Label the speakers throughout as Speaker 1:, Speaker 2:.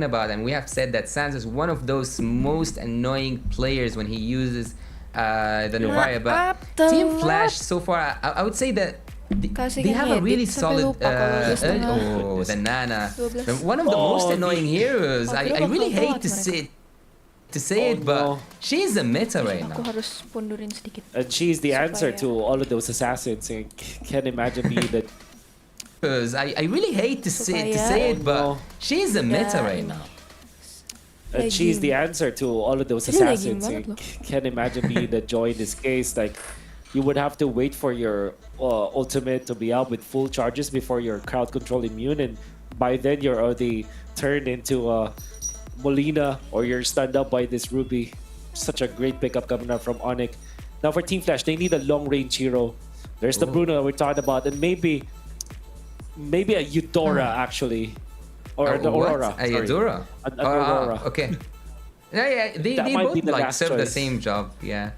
Speaker 1: about, and we have said that Sans is one of those most annoying players when he uses the Novaria. But Team Flash so far, I would say that they have a really solid the Nana, one of the most annoying heroes. I really hate to say it, but she's a meta right now.
Speaker 2: And she's the answer to all of those assassins. I can't imagine being that.
Speaker 1: I really hate to say it, but she's a meta right now.
Speaker 2: And she's the answer to all of those assassins. I can't imagine being the joy in this case. Like, you would have to wait for your ultimate to be out with full charges before your crowd control immune, and by then you're already turned into Molina, or you're stunned up by this Ruby. Such a great pickup coming up from ONIC. Now for Team Flash, they need a long-range hero. There's the Bruno that we talked about, and maybe a Eudora actually, or the Aurora.
Speaker 1: A Eudora.
Speaker 2: An Aurora.
Speaker 1: Okay. Yeah, they both like serve the same job. Yeah.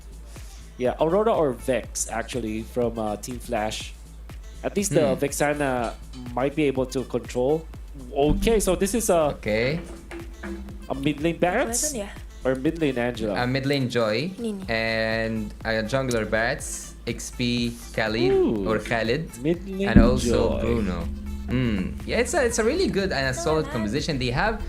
Speaker 2: Yeah, Aurora or Vex actually from Team Flash. At least the Vexana might be able to control. Okay, so this is a mid lane Barretts or mid lane Angela.
Speaker 1: A mid lane Joy and a jungler Barretts, XP Khalid or Khalid, and also Bruno. Yeah, it's a really good and a solid composition. They have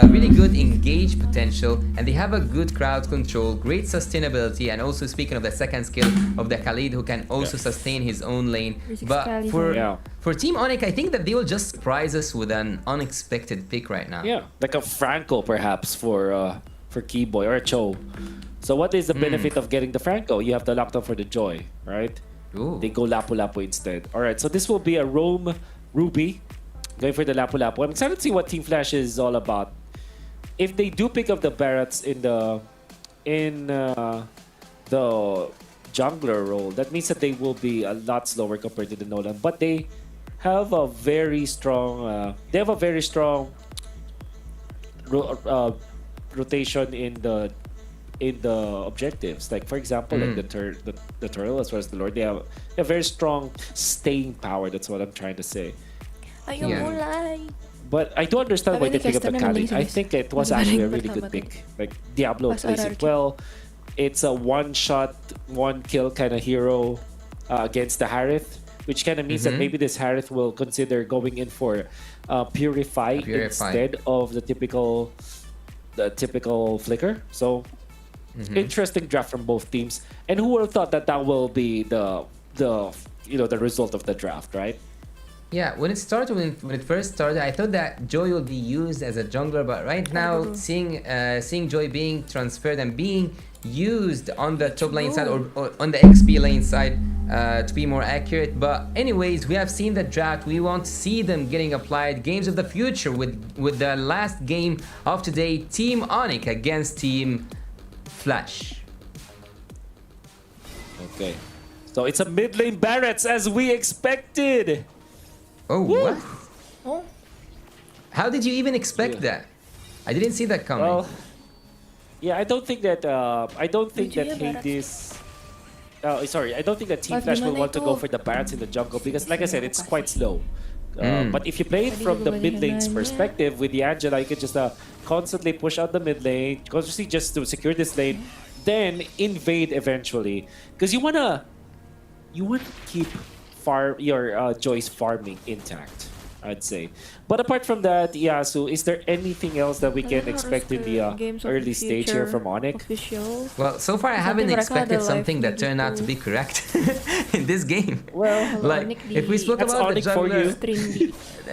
Speaker 1: really good engage potential, and they have a good crowd control, great sustainability, and also speaking of the second skill of the Khalid, who can also sustain his own lane. But for Team ONIC, I think that they will just surprise us with an unexpected pick right now.
Speaker 2: Yeah, like a Franco perhaps for Keyboy or a Cho. So what is the benefit of getting the Franco? You have the lockdown for the Joy, right?
Speaker 1: Ooh.
Speaker 2: They go Lapu-Lapu instead. All right, so this will be a Roam Ruby going for the Lapu-Lapu. I'm excited to see what Team Flash is all about. If they do pick up the Barretts in the jungler role, that means that they will be a lot slower compared to the Nolan. But they have a very strong rotation in the objectives. Like for example, like the turtle as well as the Lord, they have a very strong staying power. That's what I'm trying to say. But I do understand why they pick up the Kali. I think it was actually a really good pick. Like Diablo plays it well. It's a one-shot, one-kill kind of hero against the Harith, which kind of means that maybe this Harith will consider going in for Purify instead of the typical Flicker. So interesting draft from both teams. And who would have thought that that will be the result of the draft, right?
Speaker 1: Yeah, when it first started, I thought that Joy will be used as a jungler, but right now seeing Joy being transferred and being used on the top lane side or on the XP lane side to be more accurate. But anyways, we have seen the draft. We want to see them getting applied. Games of the future with the last game of today, Team ONIC against Team Flash.
Speaker 2: Okay, so it's a mid lane Barretts as we expected.
Speaker 1: Oh, what? Oh. How did you even expect that? I didn't see that coming.
Speaker 2: Well, yeah, I don't think that Hades. I don't think that Team Flash will want to go for the Barretts in the jungle because, like I said, it's quite slow. But if you play it from the mid lane's perspective with the Angela, you can just constantly push out the mid lane, constantly just to secure this lane, then invade eventually. Because you wanna keep your Joy's farming intact, I'd say. But apart from that, Yasu, is there anything else that we can expect in the early stage here from ONIC?
Speaker 1: Well, so far I haven't expected something that turned out to be correct in this game.
Speaker 2: Well,
Speaker 1: like if we spoke about the jungler,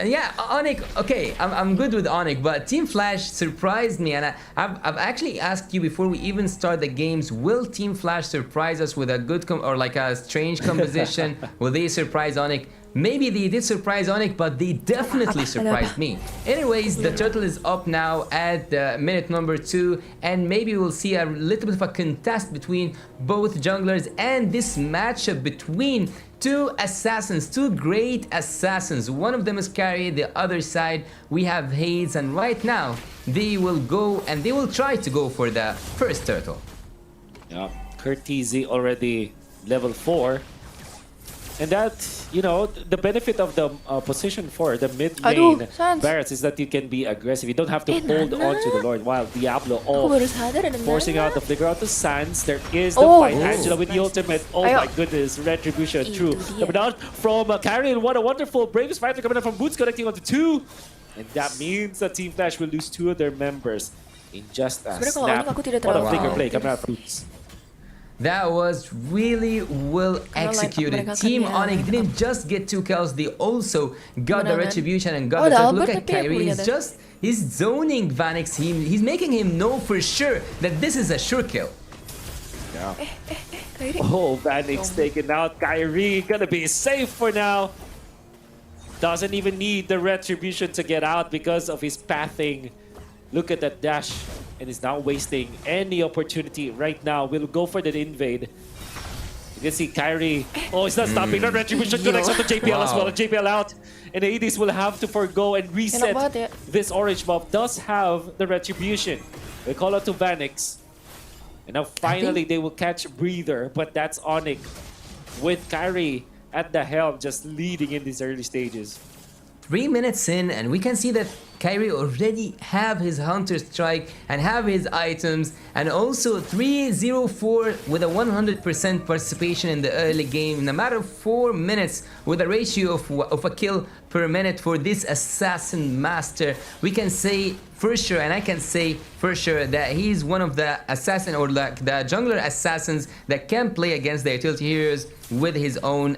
Speaker 1: yeah, ONIC. Okay, I'm good with ONIC, but Team Flash surprised me, and I've actually asked you before we even start the games: will Team Flash surprise us with a good or like a strange composition? Will they surprise ONIC? Maybe they did surprise ONIC, but they definitely surprised me. Anyways, the turtle is up now at minute number 2, and maybe we'll see a little bit of a contest between both junglers and this matchup between two assassins, two great assassins. One of them is Carry, the other side we have Hades, and right now they will go and they will try to go for the first turtle.
Speaker 2: Yeah, Curtizi already level 4. And that, the benefit of the position for the mid lane Barretts is that you can be aggressive. You don't have to hold on to the Lord while Diablo forcing out the flicker out to Sans. There is the fight. Angela with the ultimate. Oh my goodness, retribution true. Coming out from Kyrie, and what a wonderful Bravest Fighter coming out from Boots connecting onto 2. And that means that Team Flash will lose 2 of their members in just a snap. What a flicker play coming out from Boots.
Speaker 1: That was really well executed. Team ONIC didn't just get 2 kills, they also got the retribution and got the turtle. Look at Kyrie, he's zoning Vanix. He's making him know for sure that this is a sure kill.
Speaker 2: Yeah. Oh, Vanix taken out. Kyrie gonna be safe for now. Doesn't even need the retribution to get out because of his pathing. Look at that dash. And is now wasting any opportunity right now. We'll go for the invade. You can see Kyrie. Oh, he's not stopping. The retribution connects onto JPL as well. And JPL out. And the ADs will have to forgo and reset. This orange buff does have the retribution. We call out to Vanix. And now finally they will catch a breather. But that's ONIC with Kyrie at the helm, just leading in these early stages.
Speaker 1: 3 minutes in, and we can see that Kyrie already have his Hunter Strike and have his items, and also 3-0-4 with a 100% participation in the early game in a matter of 4 minutes with a ratio of a kill per minute for this Assassin Master. We can say for sure, and I can say for sure, that he's one of the assassin or like the jungler assassins that can play against the utility heroes with his own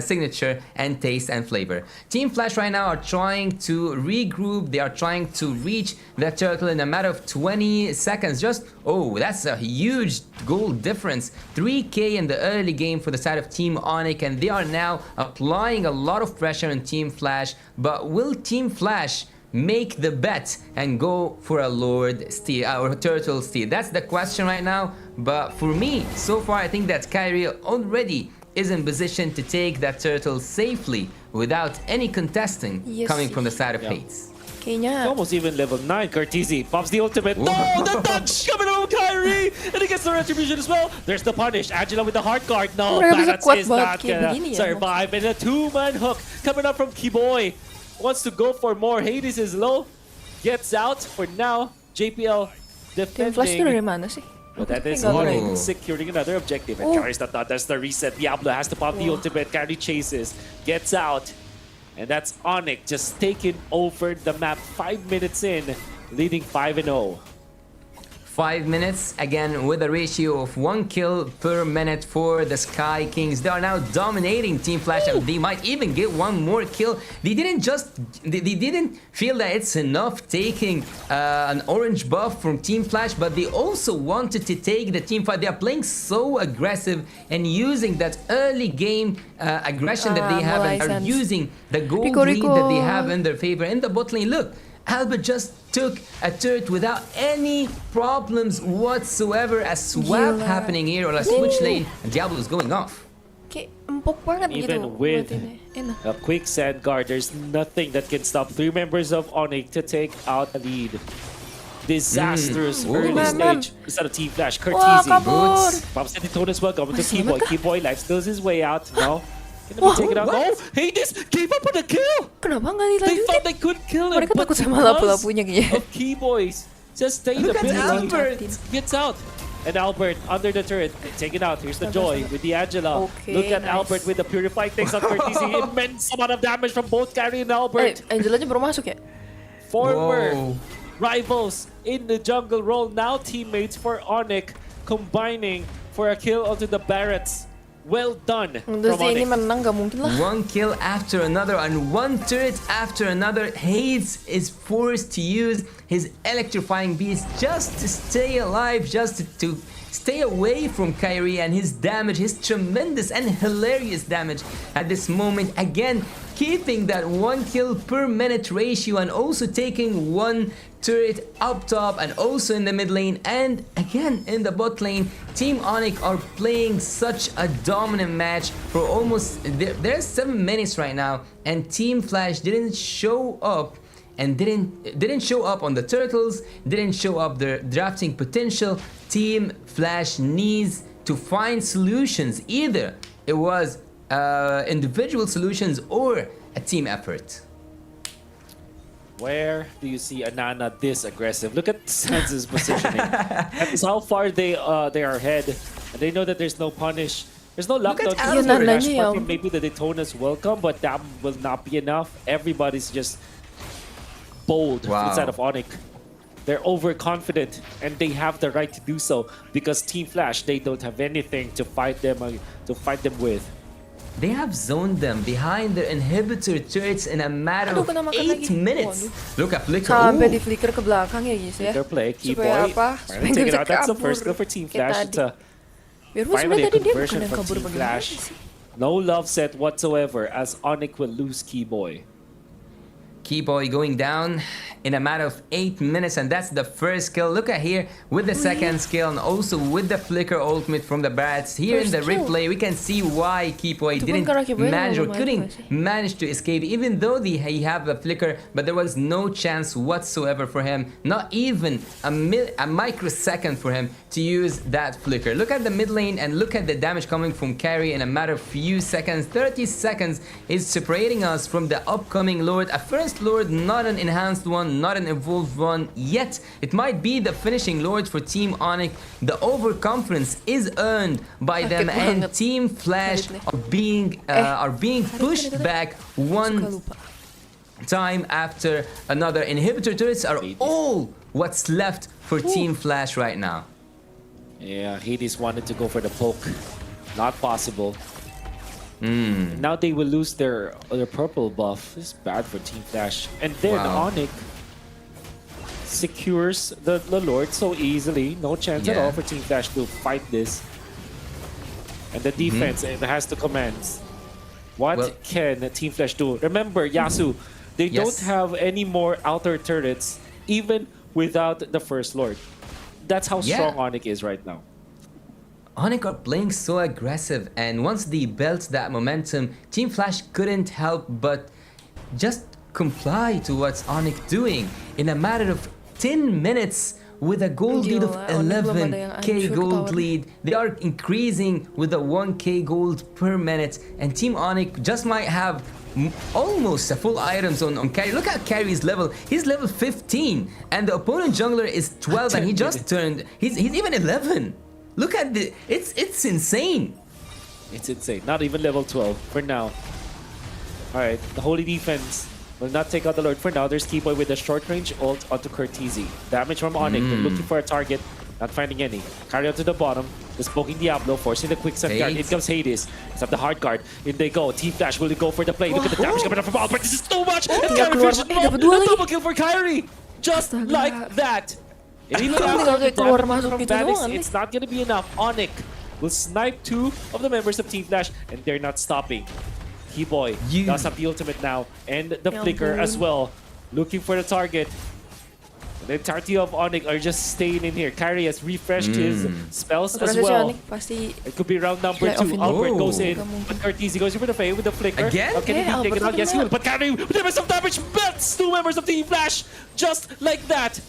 Speaker 1: signature and taste and flavor. Team Flash right now are trying to regroup. They are trying to reach the turtle in a matter of 20 seconds. That's a huge goal difference. 3k in the early game for the side of Team ONIC, and they are now applying a lot of pressure on Team Flash. But will Team Flash make the bet and go for a Lord steal or turtle steal? That's the question right now. But for me, so far, I think that Kyrie already is in position to take that turtle safely without any contesting coming from the side of Hades.
Speaker 2: Almost even level 9. Cartesi pops the ultimate. Oh, the touch coming from Kyrie! And he gets the retribution as well. There's the punish. Angela with the hard guard. No, Barretts is not gonna survive. And a 2-man hook coming up from Keyboy. Wants to go for more. Hades is low. Gets out for now. JPL defending. But that is ONIC securing another objective. And Kyrie's not done. That's the reset. Diablo has to pop the ultimate. Kyrie chases. Gets out. And that's ONIC just taking over the map 5 minutes in, leading 5-0.
Speaker 1: 5 minutes, again with a ratio of 1 kill per minute for the Sky Kings. They are now dominating Team Flash. They might even get 1 more kill. They didn't feel that it's enough taking an orange buff from Team Flash, but they also wanted to take the team fight. They are playing so aggressive and using that early game aggression that they have, and are using the gold lead that they have in their favor. In the bot lane, look, Albert just took a turret without any problems whatsoever. A swap happening here, or a switch lane, and Diablo is going off.
Speaker 2: Even with a quick sand guard, there's nothing that can stop 3 members of ONIC to take out a lead. Disastrous early stage. Instead of Team Flash, Cartesi, Boots, pops the tone as well. Coming to Keyboy. Keyboy life steals his way out. No. Gonna be taken out. Oh, Hades gave up on the kill. They thought they could kill him, but because of Keyboys, just stay in the building.
Speaker 1: Albert
Speaker 2: gets out, and Albert under the turret, taken out. Here's the Joy with the Angela. Look at Albert with the Purify. Takes out Cartesi. Immense amount of damage from both Kyrie and Albert.
Speaker 3: Angelanya baru masuk ya?
Speaker 2: Former rivals in the jungle role, now teammates for ONIC, combining for a kill onto the Barretts. Well done from
Speaker 3: ini menang gak mungkin lah.
Speaker 1: 1 kill after another and 1 turret after another. Hades is forced to use his electrifying beast just to stay alive, just to stay away from Kyrie and his damage, his tremendous and hilarious damage at this moment. Again, keeping that 1 kill per minute ratio, and also taking 1 turret up top and also in the mid lane, and again in the bot lane. Team ONIC are playing such a dominant match for almost there's 7 minutes right now, and Team Flash didn't show up, and didn't show up on the turtles, didn't show up their drafting potential. Team Flash needs to find solutions. Either it was individual solutions or a team effort?
Speaker 2: Where do you see Anana this aggressive? Look at Sansa's positioning. That is how far they are ahead. And they know that there's no punish. There's no lockdown. Maybe the Daytona's welcome, but that will not be enough. Everybody's just bold inside of ONIC. They're overconfident, and they have the right to do so because Team Flash, they don't have anything to fight them with.
Speaker 1: They have zoned them behind their inhibitor turrets in a matter of 8 minutes. Look at Flicker.
Speaker 3: Sampai di flicker ke belakang ya guys ya.
Speaker 2: Their play,
Speaker 3: Supaya apa? Supaya
Speaker 2: take it
Speaker 3: bisa
Speaker 2: out. That's the
Speaker 3: kabur.
Speaker 2: first kill for Team Flash. It's a
Speaker 3: Finally
Speaker 2: a conversion from Team Flash. No love set whatsoever as ONIC will lose Keyboy.
Speaker 1: Keyboy going down in a matter of 8 minutes, and that's the first kill. Look at here with the second skill and also with the flicker ultimate from the Bats. Here in the replay, we can see why Keyboy didn't manage or couldn't manage to escape, even though he had the flicker, but there was no chance whatsoever for him, not even a microsecond for him to use that flicker. Look at the mid lane and look at the damage coming from carry in a matter of few seconds. 30 seconds is separating us from the upcoming Lord. A first Lord, not an enhanced one, not an evolved one yet. It might be the finishing Lord for Team ONIC. The overconfidence is earned by them, and Team Flash are being pushed back one time after another. Inhibitor turrets are all what's left for Team Flash right now.
Speaker 2: Yeah, Hades wanted to go for the poke. Not possible. Now they will lose their purple buff. This is bad for Team Flash. And then ONIC secures the Lord so easily. No chance at all for Team Flash to fight this. And the defense it has to commence. What can Team Flash do? Remember, Yasu, they don't have any more outer turrets even without the First Lord. That's how strong ONIC is right now.
Speaker 1: ONIC are playing so aggressive, and once they built that momentum, Team Flash couldn't help but just comply to what's ONIC doing. In a matter of 10 minutes, with a gold lead of 11k gold lead, they are increasing with a 1k gold per minute, and Team ONIC just might have almost a full items on carry. Look at carry's level. He's level 15, and the opponent jungler is 12, and he just turned. He's even 11. Look at the, it's insane.
Speaker 2: It's insane. Not even level 12 for now. Alright, the Holy Defense will not take out the Lord for now. There's Keyboy with a short range ult onto Cortese. Damage from ONIC. They're looking for a target, not finding any. Carry out to the bottom. The Smoking Diablo forcing the quicksand guard. In comes Hades. It's up the hard guard. In they go. Team Flash will go for the play. Look at the damage coming up from Albert. This is too much. And Kyrie finishes the double kill for Kyrie. Just like that. Even after from Vanix, it's not going to be enough. ONIC will snipe 2 of the members of Team Flash, and they're not stopping. Keyboy does have the ultimate now, and the flicker as well. Looking for the target. The entirety of ONIC are just staying in here. Kyrie has refreshed his spells as well. It could be round number 2. Albert goes in, but Cortese goes in for the fade with the flicker.
Speaker 1: Again?
Speaker 2: Can he be taken out? Yes, he will. But Kyrie, with some damage, bets 2 members of Team Flash just like that.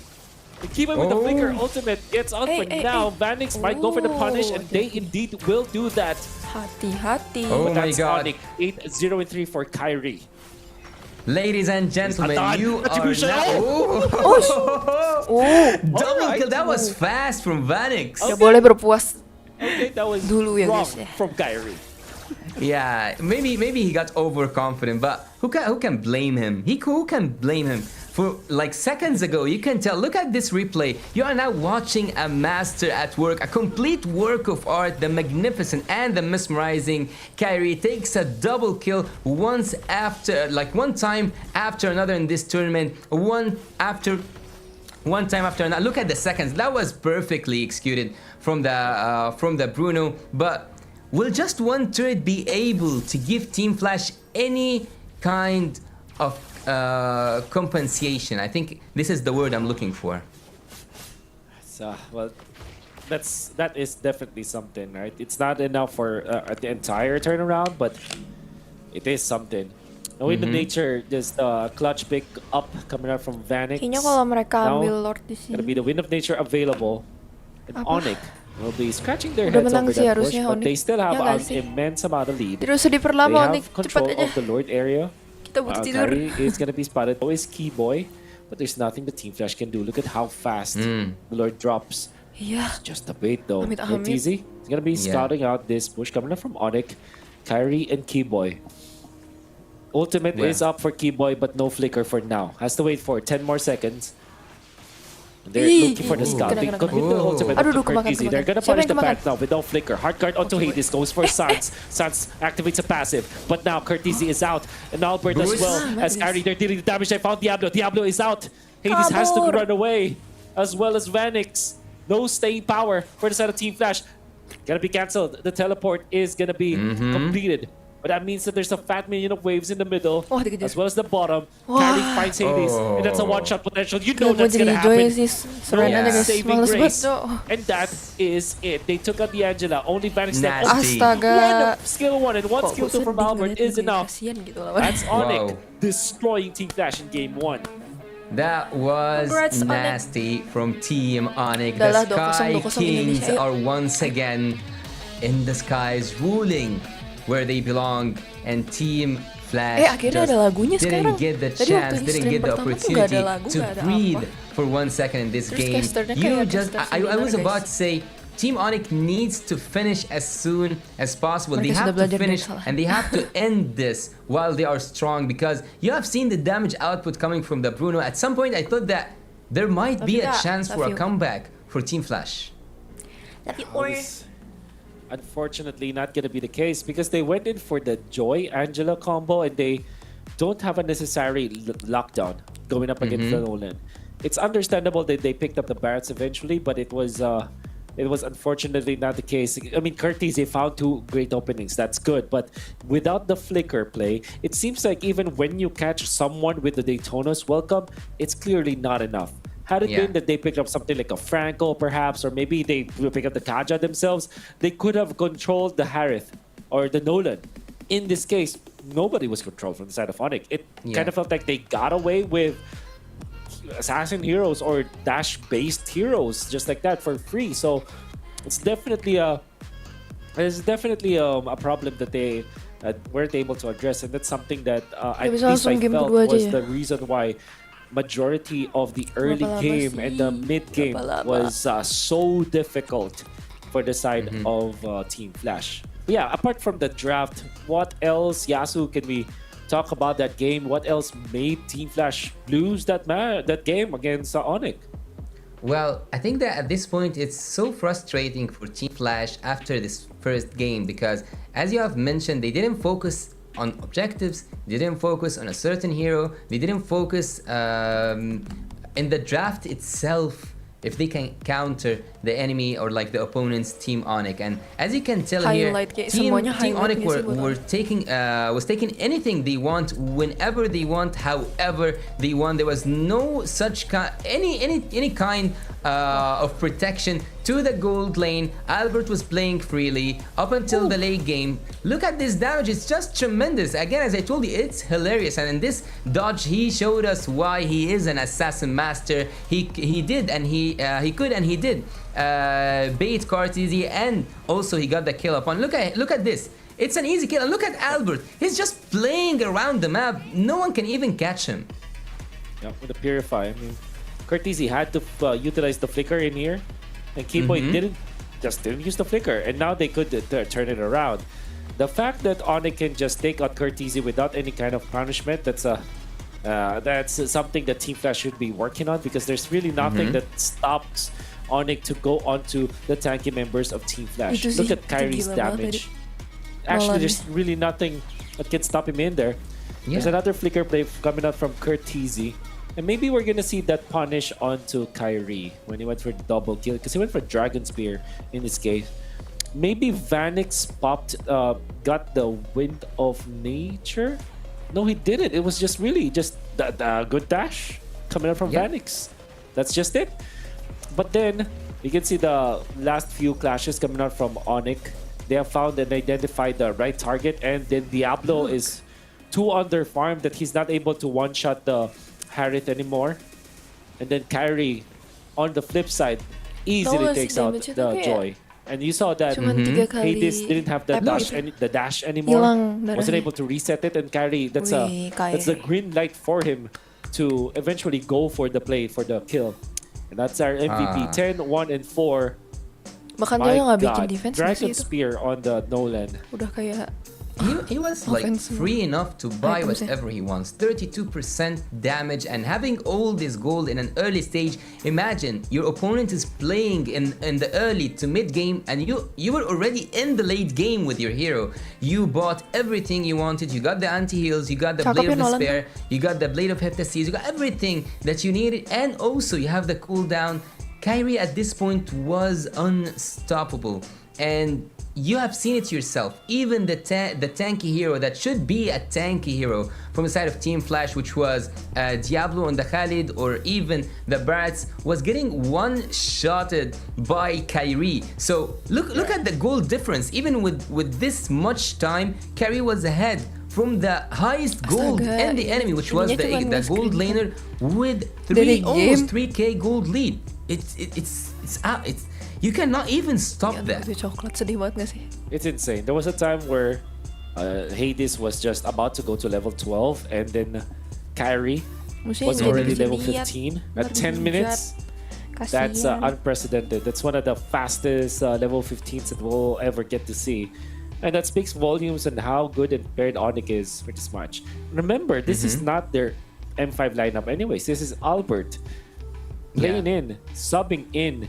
Speaker 2: Keyboy with the flicker ultimate gets out for now. Vanix might go for the punish, and they indeed will do that.
Speaker 3: Hati-hati.
Speaker 1: Oh my god.
Speaker 2: ONIC 8-0-3 for Kyrie.
Speaker 1: Ladies and gentlemen, you are now... Double kill. That was fast from Vanix.
Speaker 3: Ya boleh berpuas.
Speaker 2: Okay, that was
Speaker 3: dulu ya
Speaker 2: wrong
Speaker 3: guys ya.
Speaker 2: from Kyrie.
Speaker 1: Yeah, maybe he got overconfident, but who can blame him? Who can blame him? For like seconds ago, you can tell. Look at this replay. You are now watching a master at work, a complete work of art. The magnificent and the mesmerizing Kyrie takes a double kill one time after another in this tournament. One time after another. Look at the seconds. That was perfectly executed from the Bruno. But will just one turret be able to give Team Flash any kind of compensation? I think this is the word I'm looking for.
Speaker 2: So, well, that is definitely something, right? It's not enough for the entire turnaround, but it is something. Knowing the nature, there's the clutch pick up coming out from Vanix.
Speaker 3: Kayaknya kalau mereka ambil
Speaker 2: Now,
Speaker 3: Lord di sini.
Speaker 2: gonna be the Wind of Nature available. And ONIC will be scratching their
Speaker 3: Udah
Speaker 2: heads
Speaker 3: menang
Speaker 2: over
Speaker 3: sih
Speaker 2: that push,
Speaker 3: harusnya
Speaker 2: but
Speaker 3: Onyx.
Speaker 2: they still have
Speaker 3: Ya nggak
Speaker 2: an
Speaker 3: sih?
Speaker 2: immense amount of lead.
Speaker 3: Tidak usah
Speaker 2: They
Speaker 3: diperlama Onyx,
Speaker 2: have
Speaker 3: cepat
Speaker 2: control
Speaker 3: aja.
Speaker 2: of the Lord area.
Speaker 3: Kita butuh tidur.
Speaker 2: Kyrie is gonna be spotted. So is Keyboy, but there's nothing the Team Flash can do. Look at how fast the Lord drops.
Speaker 3: Iya.
Speaker 2: It's just a bait though.
Speaker 3: Amit-amit.
Speaker 2: Easy. He's gonna be scouting out this push coming up from ONIC, Kyrie, and Keyboy. Ultimate is up for Keyboy, but no flicker for now. Has to wait for 10 more seconds. They're looking for the scout. They commit the ultimate
Speaker 3: Aduh,
Speaker 2: to
Speaker 3: kemakan,
Speaker 2: Easy.
Speaker 3: kemakan.
Speaker 2: They're gonna
Speaker 3: Siapa
Speaker 2: punish
Speaker 3: yang
Speaker 2: the
Speaker 3: kemakan?
Speaker 2: path now with no flicker. Hard guard onto Hades. Goes for Sans. Sans activates a passive. But now Curtizy is out. And Albert as well as Kyrie. They're dealing the damage. They found Diablo. Diablo is out. Hades has to run away. As well as Vanix. No staying power for the side of Team Flash. Gonna be cancelled. The teleport is gonna be completed. But that means that there's a fat minion of waves in the middle, as well as the bottom. Kyrie finds Hades, and that's a one-shot potential. You know that's gonna happen. Saving grace. And that is it. They took out the Angela. Only Vanix left.
Speaker 3: Astaga.
Speaker 2: One skill 1 and one skill 2 from Albert is enough. That's ONIC destroying Team Flash in game 1.
Speaker 1: That was
Speaker 3: Congrats,
Speaker 1: nasty from Team ONIC.
Speaker 3: Dahlah,
Speaker 1: The Sky
Speaker 3: 2-0
Speaker 1: Kings
Speaker 3: Indonesia.
Speaker 1: are once again in the skies, ruling where they belong, and Team Flash
Speaker 3: akhirnya
Speaker 1: just
Speaker 3: ada lagunya
Speaker 1: didn't
Speaker 3: sekarang.
Speaker 1: get the
Speaker 3: Tadi
Speaker 1: chance,
Speaker 3: waktu
Speaker 1: didn't
Speaker 3: stream
Speaker 1: get the
Speaker 3: pertama tuh nggak
Speaker 1: opportunity
Speaker 3: ada lagu,
Speaker 1: to
Speaker 3: nggak ada
Speaker 1: breathe
Speaker 3: apa.
Speaker 1: for 1 second in this
Speaker 3: Terus
Speaker 1: game.
Speaker 3: casternya
Speaker 1: You
Speaker 3: kayak
Speaker 1: just,
Speaker 3: caster
Speaker 1: I was
Speaker 3: similar,
Speaker 1: about
Speaker 3: guys.
Speaker 1: to say, Team ONIC needs to finish as soon as possible. They
Speaker 3: Mereka
Speaker 1: have
Speaker 3: sudah
Speaker 1: to
Speaker 3: belajar dari
Speaker 1: finish
Speaker 3: kesalahan.
Speaker 1: and they have to end this while they are strong, because you have seen the damage output coming from the Bruno. At some point, I thought that there might be a chance for a comeback for Team Flash.
Speaker 2: Unfortunately, not going to be the case because they went in for the Joy Angela combo and they don't have a necessary lockdown going up against the Nolan. It's understandable that they picked up the Barretts eventually, but it was unfortunately not the case. I mean, Curtis, they found 2 great openings. That's good. But without the flicker play, it seems like even when you catch someone with the Daytona's welcome, it's clearly not enough. Had it been that they picked up something like a Franco, perhaps, or maybe they pick up the Kaja themselves, they could have controlled the Harith or the Nolan. In this case, nobody was controlled from the side of ONIC. It kind of felt like they got away with assassin heroes or dash-based heroes just like that for free. So it's definitely a problem that they weren't able to address, and that's something that at least I felt was the reason why majority of the early game and the mid game was so difficult for the side of Team Flash. But yeah, apart from the draft, what else, Yasu, can we talk about that game? What else made Team Flash lose that game against ONIC?
Speaker 1: Well, I think that at this point it's so frustrating for Team Flash after this first game, because as you have mentioned, they didn't focus on objectives, they didn't focus on a certain hero, they didn't focus in the draft itself if they can counter the enemy or like the opponent's Team ONIC. And as you can tell here, Team ONIC was taking anything they want, whenever they want, however they want. There was no such any kind of protection to the gold lane. Albert was playing freely up until the late game. Look at this damage, it's just tremendous. Again, as I told you, it's hilarious. And in this dodge, he showed us why he is an assassin master. He did, and he could, and he did bait Cartesi, and also he got the kill upon. Look at this. It's an easy kill. And look at Albert. He's just playing around the map. No one can even catch him.
Speaker 2: Yeah, with the Purify. I mean, Cartesi had to utilize the flicker in here, and Keyboy didn't use the flicker, and now they could turn it around. The fact that ONIC can just take out Cartesi without any kind of punishment, that's something that Team Flash should be working on, because there's really nothing that stops ONIC to go onto the tanky members of Team Flash. Look at Kyrie's damage. Actually, there's really nothing that can stop him in there. There's another flicker play coming out from Curtisi. And maybe we're going to see that punish onto Kyrie when he went for double kill, because he went for Dragon Spear in this case. Maybe Vanix got the Wind of Nature? No, he didn't. It was just really just the good dash coming out from Vanix. That's just it. But then you can see the last few clashes coming out from ONIC. They have found and identified the right target, and then Diablo is too under farm that he's not able to one-shot the Harith anymore. And then Kyrie, on the flip side, easily takes out the Joy. And you saw that
Speaker 3: Cuman 3 kali.
Speaker 2: Hades didn't have the dash anymore.
Speaker 3: Hilang darahnya.
Speaker 2: Wasn't able to reset it and carry. That's the green light for him to eventually go for the play, for the kill. And that's our MVP. 10, 1, and 4.
Speaker 3: Bahkan
Speaker 2: My
Speaker 3: dia nggak bikin
Speaker 2: God.
Speaker 3: defense
Speaker 2: Dragon
Speaker 3: sih itu.
Speaker 2: Spear on the Nolan.
Speaker 3: Udah kayak
Speaker 1: He was like
Speaker 3: offensive
Speaker 1: free enough to buy
Speaker 3: items,
Speaker 1: whatever he wants. 32% damage and having all this gold in an early stage. Imagine your opponent is playing in the early to mid game and you were already in the late game with your hero. You bought everything you wanted. You got the anti-heals, you got the
Speaker 3: Cakep
Speaker 1: Blade of
Speaker 3: ya Nolan
Speaker 1: Despair, you got the Blade of Heptases, you got everything that you needed, and also you have the cooldown. Kyrie at this point was unstoppable, and you have seen it yourself. Even the tanky hero that should be a tanky hero from the side of Team Flash, which was Diablo and the Khalid, or even the Barats, was getting one-shotted by Kyrie. So look at the goal difference. Even with this much time, Kyrie was ahead from the highest gold in the enemy, which was the gold laner with almost 3k gold lead. It's out. You cannot even stop that.
Speaker 3: Coklat sedih banget gak sih?
Speaker 2: It's insane. There was a time where Hades was just about to go to level 12, and then Kyrie was already level 15 at 10 minutes. That's unprecedented. That's one of the fastest level 15s that we'll ever get to see. And that speaks volumes on how good and paired ONIC is for this match. Remember, this is not their M5 lineup anyways. This is Albert playing in, subbing in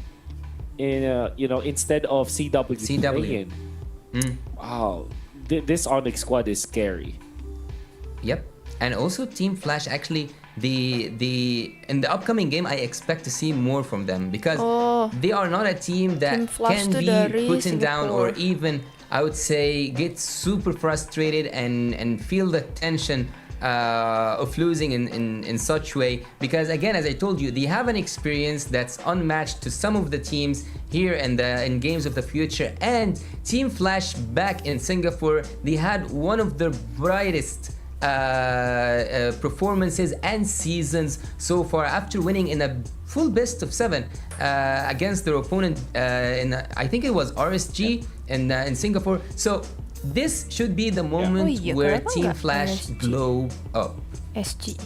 Speaker 2: instead of CW. Playing. Wow, this ONIC squad is scary.
Speaker 1: Yep, and also Team Flash actually. In the upcoming game, I expect to see more from them because they are not a team that can be put down or even, I would say, get super frustrated and feel the tension of losing in such way, because again, as I told you, they have an experience that's unmatched to some of the teams here in games of the future. And Team Flash back in Singapore, they had one of the brightest performances and seasons so far after winning in a full best of 7 against their opponent in I think it was RSG in Singapore. So this should be the moment where Team Flash blow up.
Speaker 3: SG.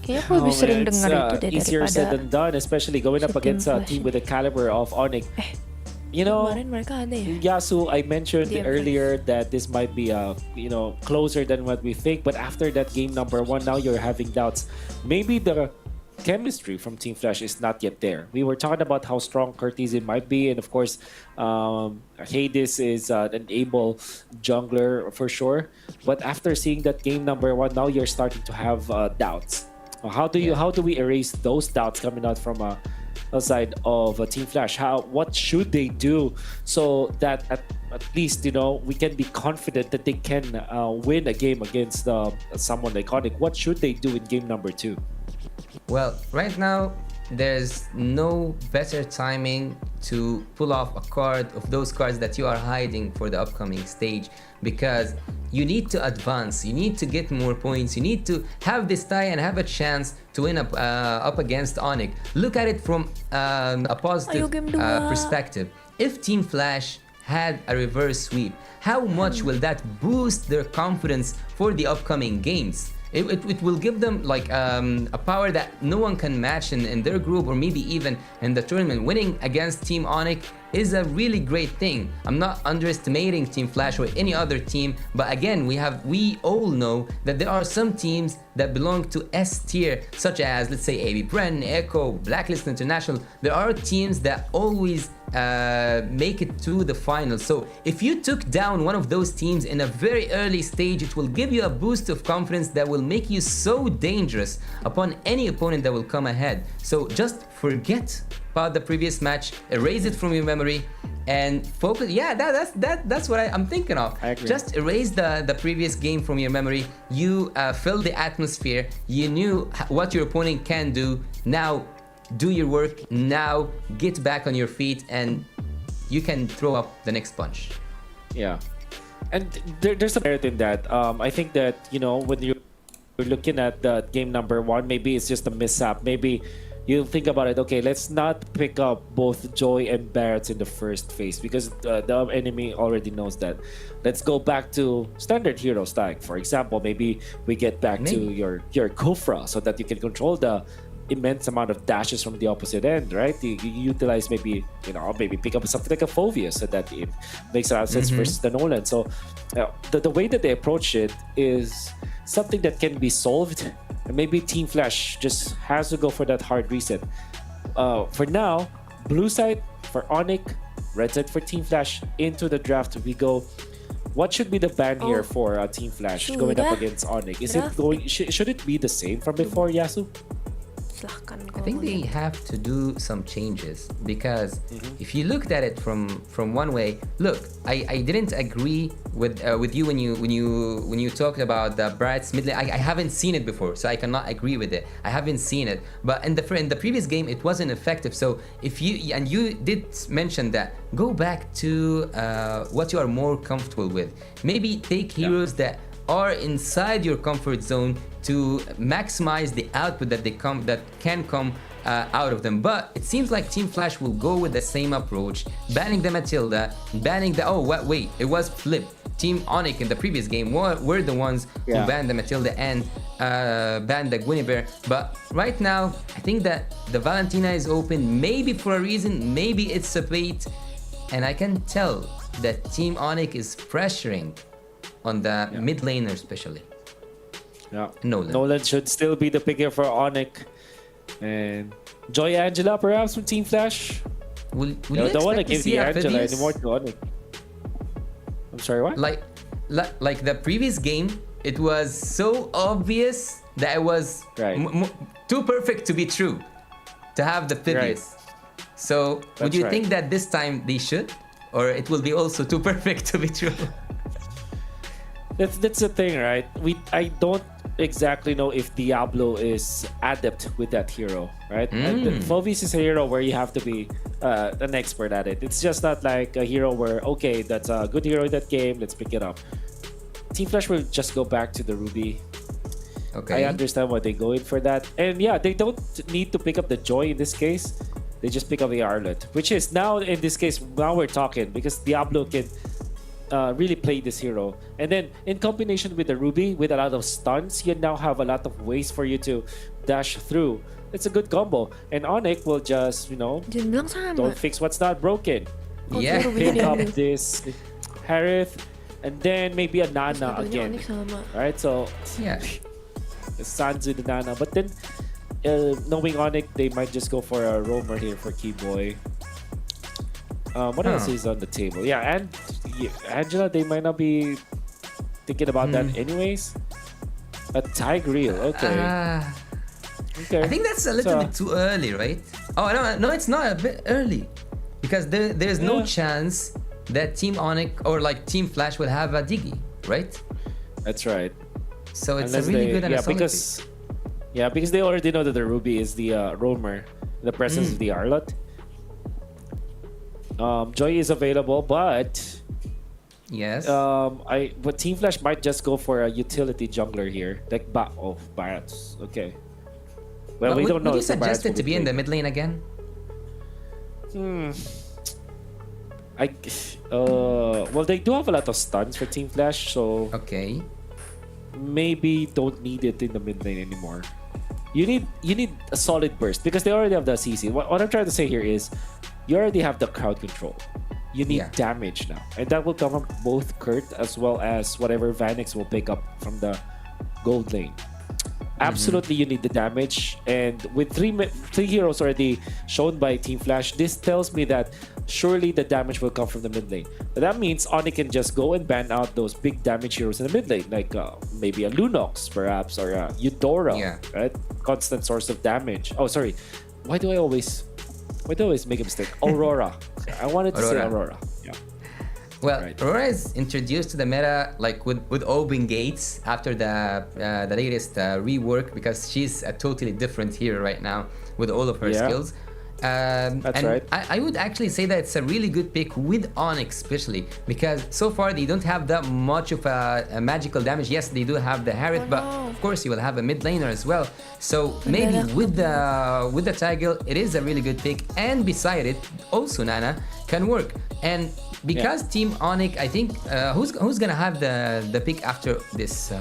Speaker 3: Kayaknya aku lebih sering dengar itu deh
Speaker 2: easier said than done, especially going up against a team with the caliber of ONIC. You know, Yasu, I mentioned earlier that this might be closer than what we think, but after that game number 1, now you're having doubts. Maybe the chemistry from Team Flash is not yet there. We were talking about how strong Curtiz might be, and of course, Hades is an able jungler for sure. But after seeing that game number 1, now you're starting to have doubts. How do we erase those doubts coming out from side of Team Flash? What should they do so that at least we can be confident that they can win a game against someone like ONIC? What should they do in game number 2?
Speaker 1: Well, right now there's no better timing to pull off a card of those cards that you are hiding for the upcoming stage, because you need to advance, you need to get more points, you need to have this tie and have a chance to win up against ONIC. Look at it from a positive perspective. If Team Flash had a reverse sweep, how much will that boost their confidence for the upcoming games? It will give them like a power that no one can match in their group, or maybe even in the tournament. Winning against Team ONIC is a really great thing. I'm not underestimating Team Flash or any other team, but again, we all know that there are some teams that belong to S tier, such as, let's say, AB Bren, Echo, Blacklist International. There are teams that always make it to the final. So if you took down one of those teams in a very early stage, it will give you a boost of confidence that will make you so dangerous upon any opponent that will come ahead. So just forget about the previous match, erase it from your memory, and focus. Yeah, that's what I'm thinking of.
Speaker 2: I agree.
Speaker 1: Just erase the previous game from your memory. You filled the atmosphere. You knew what your opponent can do. Now do your work. Now get back on your feet, and you can throw up the next punch.
Speaker 2: Yeah, and there's a merit in that. I think that when you're looking at the game number 1, maybe it's just a mishap. Maybe you think about it. Okay, let's not pick up both Joy and Barretts in the first phase because the enemy already knows that. Let's go back to standard hero stack. For example, maybe we get back to your Kufra so that you can control the immense amount of dashes from the opposite end, right? You utilize maybe pick up something like a Phoveus so that it makes a lot of sense versus the Nolan. So the way that they approach it is something that can be solved. And maybe Team Flash just has to go for that hard reset. For now, blue side for ONIC, red side for Team Flash. Into the draft we go. What should be the ban here for Team Flash going up against ONIC? Is it going? Should it be the same from before, Yasu?
Speaker 1: I think they have to do some changes because if you looked at it from one way, look, I didn't agree with you when you talked about the Barrett's mid lane. I haven't seen it before, so I cannot agree with it. I haven't seen it, but in the previous game it wasn't effective. So if you did mention that, go back to what you are more comfortable with. Maybe take heroes that are inside your comfort zone to maximize the output that can come out of them. But it seems like Team Flash will go with the same approach, banning the Matilda, banning the wait, it was flipped. Team ONIC in the previous game were the ones who banned the Matilda and banned the Guinevere. But right now, I think that the Valentina is open, maybe for a reason, maybe it's a bait, and I can tell that Team ONIC is pressuring on the mid laner especially.
Speaker 2: Yeah, Nolan should still be the pick here for ONIC. And Joy Angela perhaps from Team Flash.
Speaker 1: Will you
Speaker 2: don't want to give the Angela
Speaker 1: Phoveus
Speaker 2: anymore to ONIC. I'm sorry, what?
Speaker 1: Like the previous game, it was so obvious that it was too perfect to be true to have the Phoveus. So would you think that this time they should? Or it will be also too perfect to be true?
Speaker 2: That's the thing, right? I don't exactly know if Diablo is adept with that hero, right? Phoveus is a hero where you have to be an expert at it. It's just not like a hero where, okay, that's a good hero in that game, let's pick it up. Team Flash will just go back to the Ruby.
Speaker 1: Okay.
Speaker 2: I understand why they go in for that. And yeah, they don't need to pick up the Joy in this case. They just pick up the Arlet, which is now, in this case, now we're talking because Diablo can really play this hero. And then in combination with the Ruby, with a lot of stuns, you now have a lot of ways for you to dash through. It's a good combo. And ONIC will just, don't fix what's not broken.
Speaker 1: Yeah.
Speaker 2: Pick up this Harith, and then maybe a Nana again. Right? So, Sanzu the Nana. But then, knowing ONIC, they might just go for a roamer here for Keyboy. What else is on the table? Yeah, and Angela, they might not be thinking about that anyways. A Tigreal, okay.
Speaker 1: I think that's a little bit too early, right? Oh, no, it's not a bit early. Because there's no chance that Team ONIC or like Team Flash will have a Diggy, right?
Speaker 2: That's right.
Speaker 1: So it's a really good and a solid pick.
Speaker 2: Because they already know that the Ruby is the roamer, the presence of the Arlot. Joy is available, but but Team Flash might just go for a utility jungler here, like Barrett's. Okay. Well, we don't know.
Speaker 1: Would you suggest it to be in the mid lane again?
Speaker 2: Well, they do have a lot of stuns for Team Flash, so maybe don't need it in the mid lane anymore. You need a solid burst because they already have the CC. What I'm trying to say here is, you already have the crowd control. You need damage now, and that will come from both Kurt as well as whatever Vanix will pick up from the gold lane. Absolutely, you need the damage, and with three heroes already shown by Team Flash, this tells me that surely the damage will come from the mid lane. But that means ONIC can just go and ban out those big damage heroes in the mid lane, like maybe a Lunox perhaps, or a Eudora, right? Constant source of damage. Oh, sorry. Why do I always make a mistake? Aurora. I wanted to say Aurora. Yeah.
Speaker 1: Well, Aurora is introduced to the meta like with open gates after the latest rework because she's a totally different hero right now with all of her skills.
Speaker 2: That's
Speaker 1: and
Speaker 2: right.
Speaker 1: I would actually say that it's a really good pick with ONIC especially because so far they don't have that much of a magical damage. Yes, they do have the Harith, but of course you will have a mid laner as well. So maybe with the Tiger, it is a really good pick. And beside it, also Nana can work. And because Team ONIC, I think who's gonna have the pick after this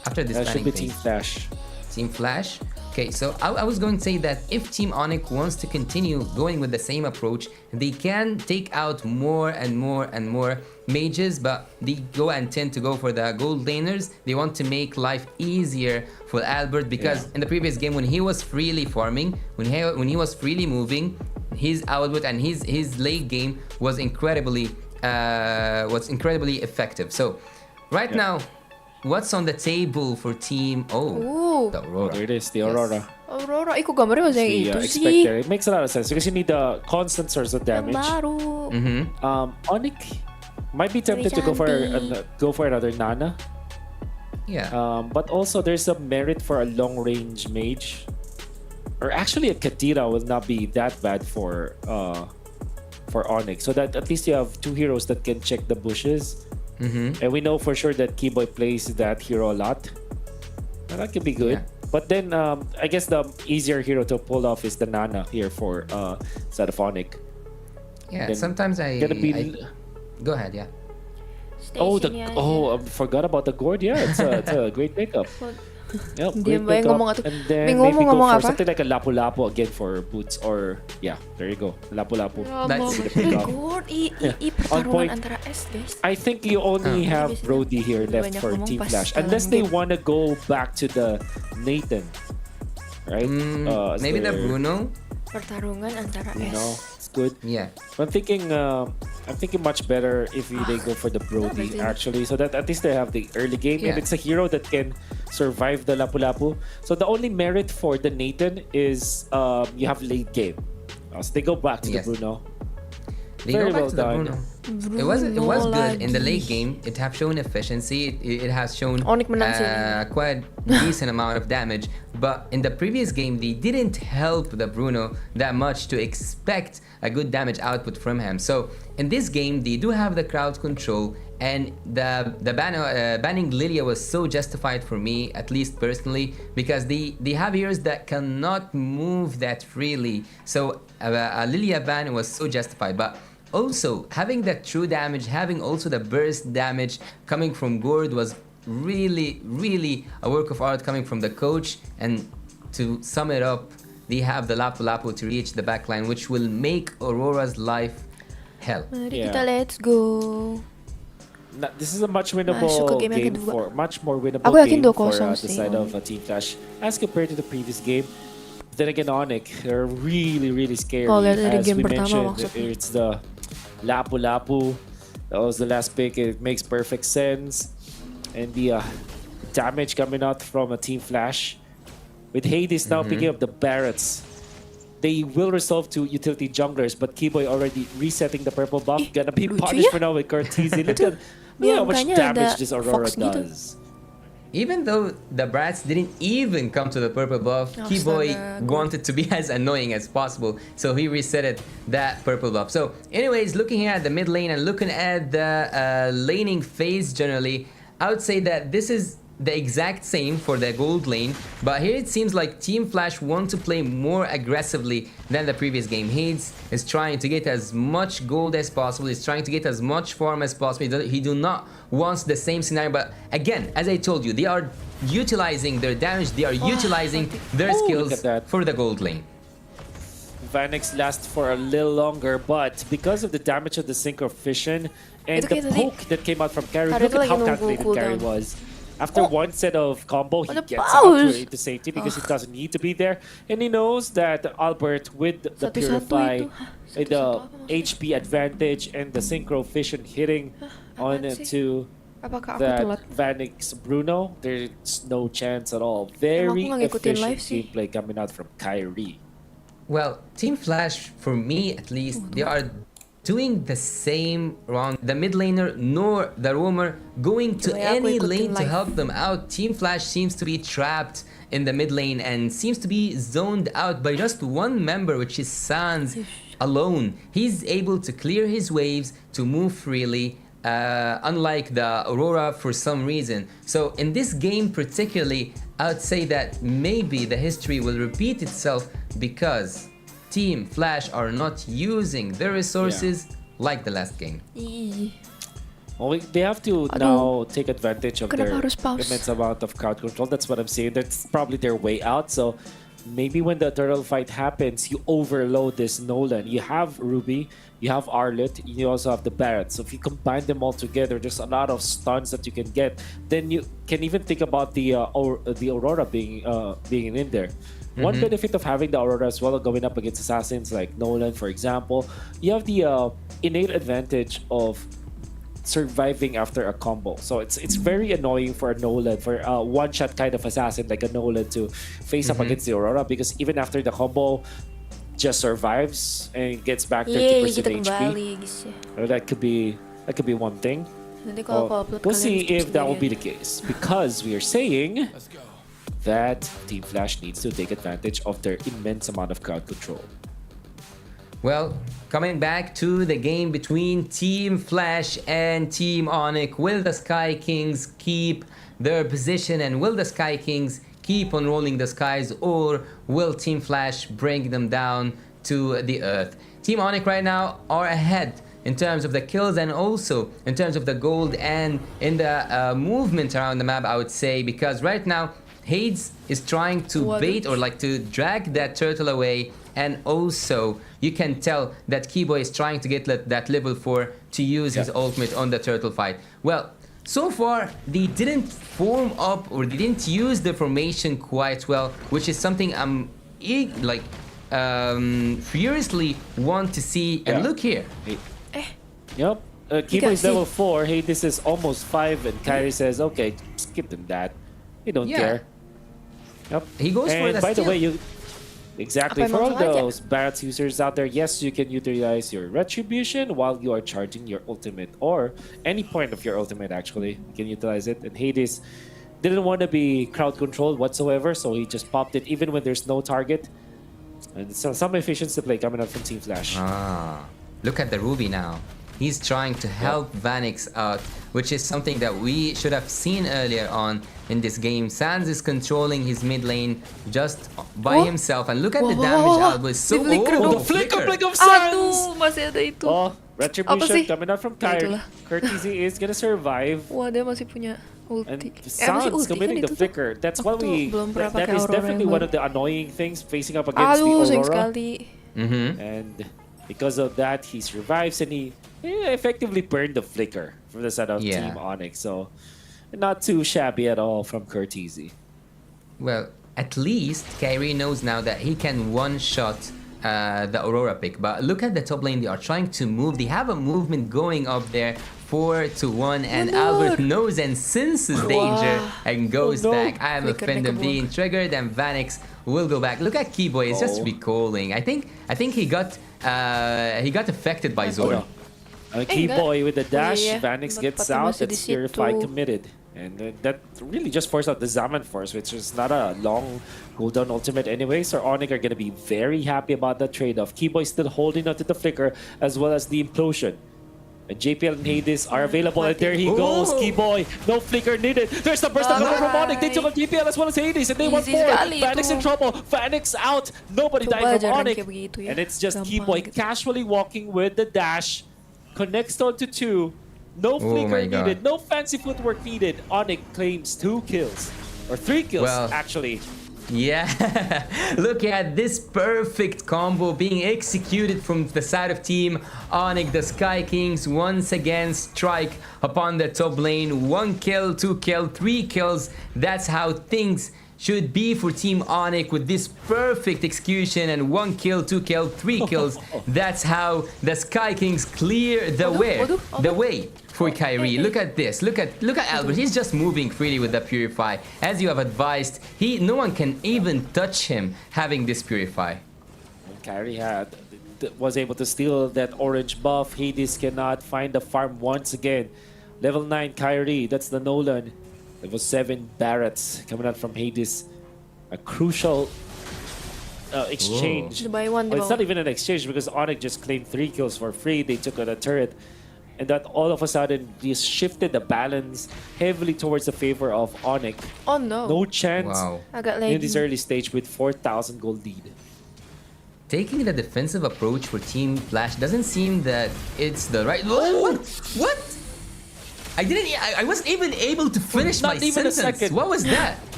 Speaker 2: That should be Team
Speaker 1: phase?
Speaker 2: Flash.
Speaker 1: Team Flash. Okay, so I was going to say that if Team ONIC wants to continue going with the same approach, they can take out more and more and more mages, but they go and tend to go for the gold laners. They want to make life easier for Albert because in the previous game when he was freely farming, when he was freely moving, his output and his late game was incredibly effective. So right now, what's on the table for Team the Aurora?
Speaker 2: There it is, the Aurora.
Speaker 3: Aurora, ikaw gambarnya masih
Speaker 2: The
Speaker 3: itu sih.
Speaker 2: expected. It makes a lot of sense because you need the constant source of
Speaker 3: Yang
Speaker 2: damage.
Speaker 3: baru.
Speaker 2: ONIC might be tempted to go for another Nana.
Speaker 1: Yeah.
Speaker 2: But also there's a merit for a long range mage. Or actually a Katira will not be that bad for ONIC. So that at least you have two heroes that can check the bushes. And we know for sure that Keyboy plays that hero a lot. And that could be good.
Speaker 1: Yeah.
Speaker 2: But then I guess the easier hero to pull off is the Nana here for instead of ONIC.
Speaker 1: Yeah,
Speaker 2: Then
Speaker 1: sometimes I go ahead, yeah.
Speaker 2: I forgot about the gourd. Yeah, it's a great pickup. Yep,
Speaker 3: Hindi
Speaker 2: great
Speaker 3: ba yung
Speaker 2: pickup.
Speaker 3: ngomong ato?
Speaker 2: And then
Speaker 3: Bingo
Speaker 2: maybe
Speaker 3: mo
Speaker 2: go
Speaker 3: ngomong
Speaker 2: for
Speaker 3: apa?
Speaker 2: something like a lapu-lapu again for boots or yeah, there you go, lapu-lapu.
Speaker 1: That's
Speaker 2: the pickup.
Speaker 3: Good.
Speaker 2: On point.
Speaker 3: Pertarungan antara S, guys.
Speaker 2: I think you only have Brody here left
Speaker 3: Banyak
Speaker 2: for
Speaker 3: ngomong
Speaker 2: Team
Speaker 3: pas
Speaker 2: Flash,
Speaker 3: dalam
Speaker 2: unless they
Speaker 3: game.
Speaker 2: want to go back to the Nathan, right? As
Speaker 1: Maybe the
Speaker 2: their
Speaker 1: Bruno.
Speaker 3: Pertarungan antara
Speaker 2: Bruno.
Speaker 3: S.
Speaker 2: It's good.
Speaker 1: Yeah.
Speaker 2: I'm thinking much better if they go for the Brody actually, so that at least they have the early game and
Speaker 1: Yeah.
Speaker 2: it's a hero that can survive the lapu-lapu. So the only merit for the Nathan is you have late game. So they go back to
Speaker 1: Yes.
Speaker 2: the Bruno.
Speaker 1: They
Speaker 2: Very
Speaker 1: go back
Speaker 2: well
Speaker 1: to the
Speaker 2: done.
Speaker 1: Bruno. It was good in the late game. It have shown efficiency. It has shown
Speaker 3: ONIC menang sini.
Speaker 1: quite decent amount of damage. But in the previous game, they didn't help the Bruno that much to expect a good damage output from him. So in this game, they do have the crowd control, and the banning Lilia was so justified for me, at least personally, because they have heroes that cannot move that freely. So a Lilia ban was so justified. But also, having that true damage, having also the burst damage coming from Gord was really, really a work of art coming from the coach. And to sum it up, they have the Lapu-Lapu to reach the backline, which will make Aurora's life hell.
Speaker 3: Mari
Speaker 2: Yeah.
Speaker 3: kita let's go.
Speaker 2: This is a much
Speaker 3: Masuk
Speaker 2: winnable
Speaker 3: ke game yang
Speaker 2: game
Speaker 3: kedua.
Speaker 2: for much more winnable
Speaker 3: Aku yakin
Speaker 2: game
Speaker 3: 2-0
Speaker 2: for the
Speaker 3: sih,
Speaker 2: side of
Speaker 3: ONIC.
Speaker 2: Team Flash as compared to the previous game. Then again, ONIC, they're really scary.
Speaker 3: Oh, lihat dari
Speaker 2: As
Speaker 3: game
Speaker 2: we
Speaker 3: pertama
Speaker 2: mentioned,
Speaker 3: maksudnya.
Speaker 2: it's the Lapu-Lapu. That was the last pick. It makes perfect sense. And the damage coming out from a Team Flash. With Hades now picking up the Barretts. They will resolve to utility junglers, but Keyboy already resetting the purple buff. Gonna be
Speaker 3: lucu
Speaker 2: punished
Speaker 3: ya.
Speaker 2: for now with Cortese. Look at how much
Speaker 3: Biangkanya
Speaker 2: damage
Speaker 3: ada
Speaker 2: this Aurora
Speaker 3: Fox gitu.
Speaker 2: does.
Speaker 1: Even though the brats didn't even come to the purple buff,
Speaker 3: Oh,
Speaker 1: Keyboy
Speaker 3: astaga,
Speaker 1: wanted to be as annoying as possible, so he resetted that purple buff. So anyways, looking here at the mid lane and looking at the laning phase generally, I would say that this is the exact same for the gold lane, but here it seems like Team Flash want to play more aggressively than the previous game. Hades is trying to get as much gold as possible, he's trying to get as much farm as possible. He do not want the same scenario, but again, as I told you, they are utilizing their damage, they are utilizing their
Speaker 2: look
Speaker 1: skills
Speaker 2: at that.
Speaker 1: for the gold lane.
Speaker 2: Vanix lasts for a little longer, but because of the damage of the Synchro Fission and
Speaker 3: Ito
Speaker 2: the
Speaker 3: kayo tadi.
Speaker 2: poke that came out from Carry,
Speaker 3: Hari
Speaker 2: look
Speaker 3: ito
Speaker 2: at how
Speaker 3: lagi nung
Speaker 2: calculated
Speaker 3: cooldown.
Speaker 2: Carry was. After one set of combo, he
Speaker 3: Ano
Speaker 2: gets out
Speaker 3: pause?
Speaker 2: to safety because he doesn't need to be there. And he knows that Albert, with the
Speaker 3: Satu-satu
Speaker 2: Purify,
Speaker 3: itu.
Speaker 2: with the
Speaker 3: Satu-satu apa maksudnya?
Speaker 2: HP advantage and the Synchro Fission hitting on
Speaker 3: apaan sih?
Speaker 2: to
Speaker 3: Apakah aku
Speaker 2: that
Speaker 3: telat?
Speaker 2: Vanix Bruno, there's no chance at all. Very
Speaker 3: Emang aku nggak ngikutin
Speaker 2: efficient
Speaker 3: live sih.
Speaker 2: gameplay coming out from Kyrie.
Speaker 1: Well, Team Flash, for me at least, they are doing the same wrong. The mid laner nor the roamer going to
Speaker 3: Kaya ako
Speaker 1: any
Speaker 3: ikutin
Speaker 1: lane to
Speaker 3: live.
Speaker 1: help them out. Team Flash seems to be trapped in the mid lane and seems to be zoned out by just one member, which is Sans alone. He's able to clear his waves to move freely, unlike the Aurora for some reason. So in this game particularly, I would say that maybe the history will repeat itself because Team Flash are not using their resources like the last game.
Speaker 2: Well, they have to now take advantage of their immense amount of crowd control. That's what I'm saying. That's probably their way out. So maybe when the turtle fight happens, you overload this Nolan. You have Ruby, you have Arlet, you also have the Barret. So if you combine them all together, there's a lot of stuns that you can get. Then you can even think about the Aurora being in there. One benefit of having the Aurora as well, going up against assassins like Nolan, for example, you have the innate advantage of surviving after a combo. So it's very annoying for a Nolan, for a one-shot kind of assassin like a Nolan to face up against the Aurora, because even after the combo just survives and gets back 30% HP. That could be one thing. We'll see if that will be the case, because we are saying that Team Flash needs to take advantage of their immense amount of crowd control.
Speaker 1: Well, coming back to the game between Team Flash and Team ONIC, will the Sky Kings keep their position and will the Sky Kings keep on rolling the skies, or will Team Flash bring them down to the earth? Team ONIC right now are ahead in terms of the kills and also in terms of the gold and in the movement around the map, I would say, because right now Hades is trying to bait or like to drag that turtle away, and also you can tell that Keyboy is trying to get that level 4 to use his ultimate on the turtle fight. Well, so far they didn't form up or they didn't use the formation quite well, which is something I'm furiously want to see. And look here.
Speaker 2: Yep. Keyboy is level 4, Hades is almost 5, and Kyrie says, okay, skip them that. He don't care. Yep.
Speaker 1: He goes for the
Speaker 2: by
Speaker 1: steal.
Speaker 2: The way, exactly, for all those Barret users out there, yes, you can utilize your Retribution while you are charging your ultimate, or any point of your ultimate, actually. You can utilize it. And Hades didn't want to be crowd controlled whatsoever, so he just popped it even when there's no target. And so some efficiency play coming up from Team Flash.
Speaker 1: Look at the Ruby now. He's trying to help Vanix out, which is something that we should have seen earlier on in this game. Sans is controlling his mid lane just by himself, and look at the damage output. So
Speaker 2: the flicker of Sans!
Speaker 3: Aduh, masih ada itu.
Speaker 2: Oh, Retribution coming out from Kyrie. Courtesy is gonna survive.
Speaker 3: Wah, dia masih punya
Speaker 2: And
Speaker 3: ulti.
Speaker 2: Sans committing the flicker. That's what we. That is definitely one of the annoying things facing up against the
Speaker 3: Aduh, sayang
Speaker 2: Aurora.
Speaker 3: sekali.
Speaker 2: And because of that, he survives and he effectively burned the flicker from the side of Team ONIC. So not too shabby at all from Courtesy.
Speaker 1: Well, at least Kyrie knows now that he can one-shot the Aurora pick. But look at the top lane. They are trying to move. They have a movement going up there. 4-1, and Albert knows and senses danger and goes back. I am offended being triggered, and Vanix will go back. Look at Keyboy, it's just recalling. I think he got affected by Zoro.
Speaker 2: Keyboy with the dash, Vanix gets out. That's Purify committed. And that really just forced out the Zaman Force, which is not a long cooldown ultimate anyway. So ONIC are going to be very happy about that trade-off. Keyboy still holding onto the flicker as well as the implosion. And JPL and Hades are available, and there he goes. Keyboy, no flicker needed. There's the burst of power from ONIC. They took on JPL as well as Hades, and they won 4. Vanix in trouble. Vanix out. Nobody died from ONIC. And it's just Keyboy casually walking with the dash. Connects onto 2. No flicker needed. No fancy footwork needed. ONIC claims 2 kills. Or 3 kills, actually.
Speaker 1: Yeah, look at this perfect combo being executed from the side of Team ONIC. The Sky Kings once again strike upon the top lane. 1 kill, 2 kill, 3 kills. That's how things should be for Team ONIC with this perfect execution, and 1 kill, 2 kill, 3 kills. That's how the Sky Kings clear the way for Kyrie. Look at this. Look at Albert. He's just moving freely with the Purify. As you have advised, no one can even touch him having this Purify.
Speaker 2: And Kyrie was able to steal that orange buff. Hades cannot find the farm once again. Level 9 Kyrie, that's the Nolan. Level 7 Barretts coming out from Hades. a crucial exchange.
Speaker 3: Buy one,
Speaker 2: Well, it's not even an exchange because ONIC just claimed 3 kills for free. They took out a turret. And that all of a sudden just shifted the balance heavily towards the favor of ONIC.
Speaker 3: Oh no.
Speaker 2: No chance
Speaker 1: Wow.
Speaker 2: in this early stage with 4,000 gold lead.
Speaker 1: Taking the defensive approach for Team Flash doesn't seem that it's the right. What? I wasn't even able to finish
Speaker 2: Not
Speaker 1: my
Speaker 2: even a
Speaker 1: sentence.
Speaker 2: second.
Speaker 1: What was that?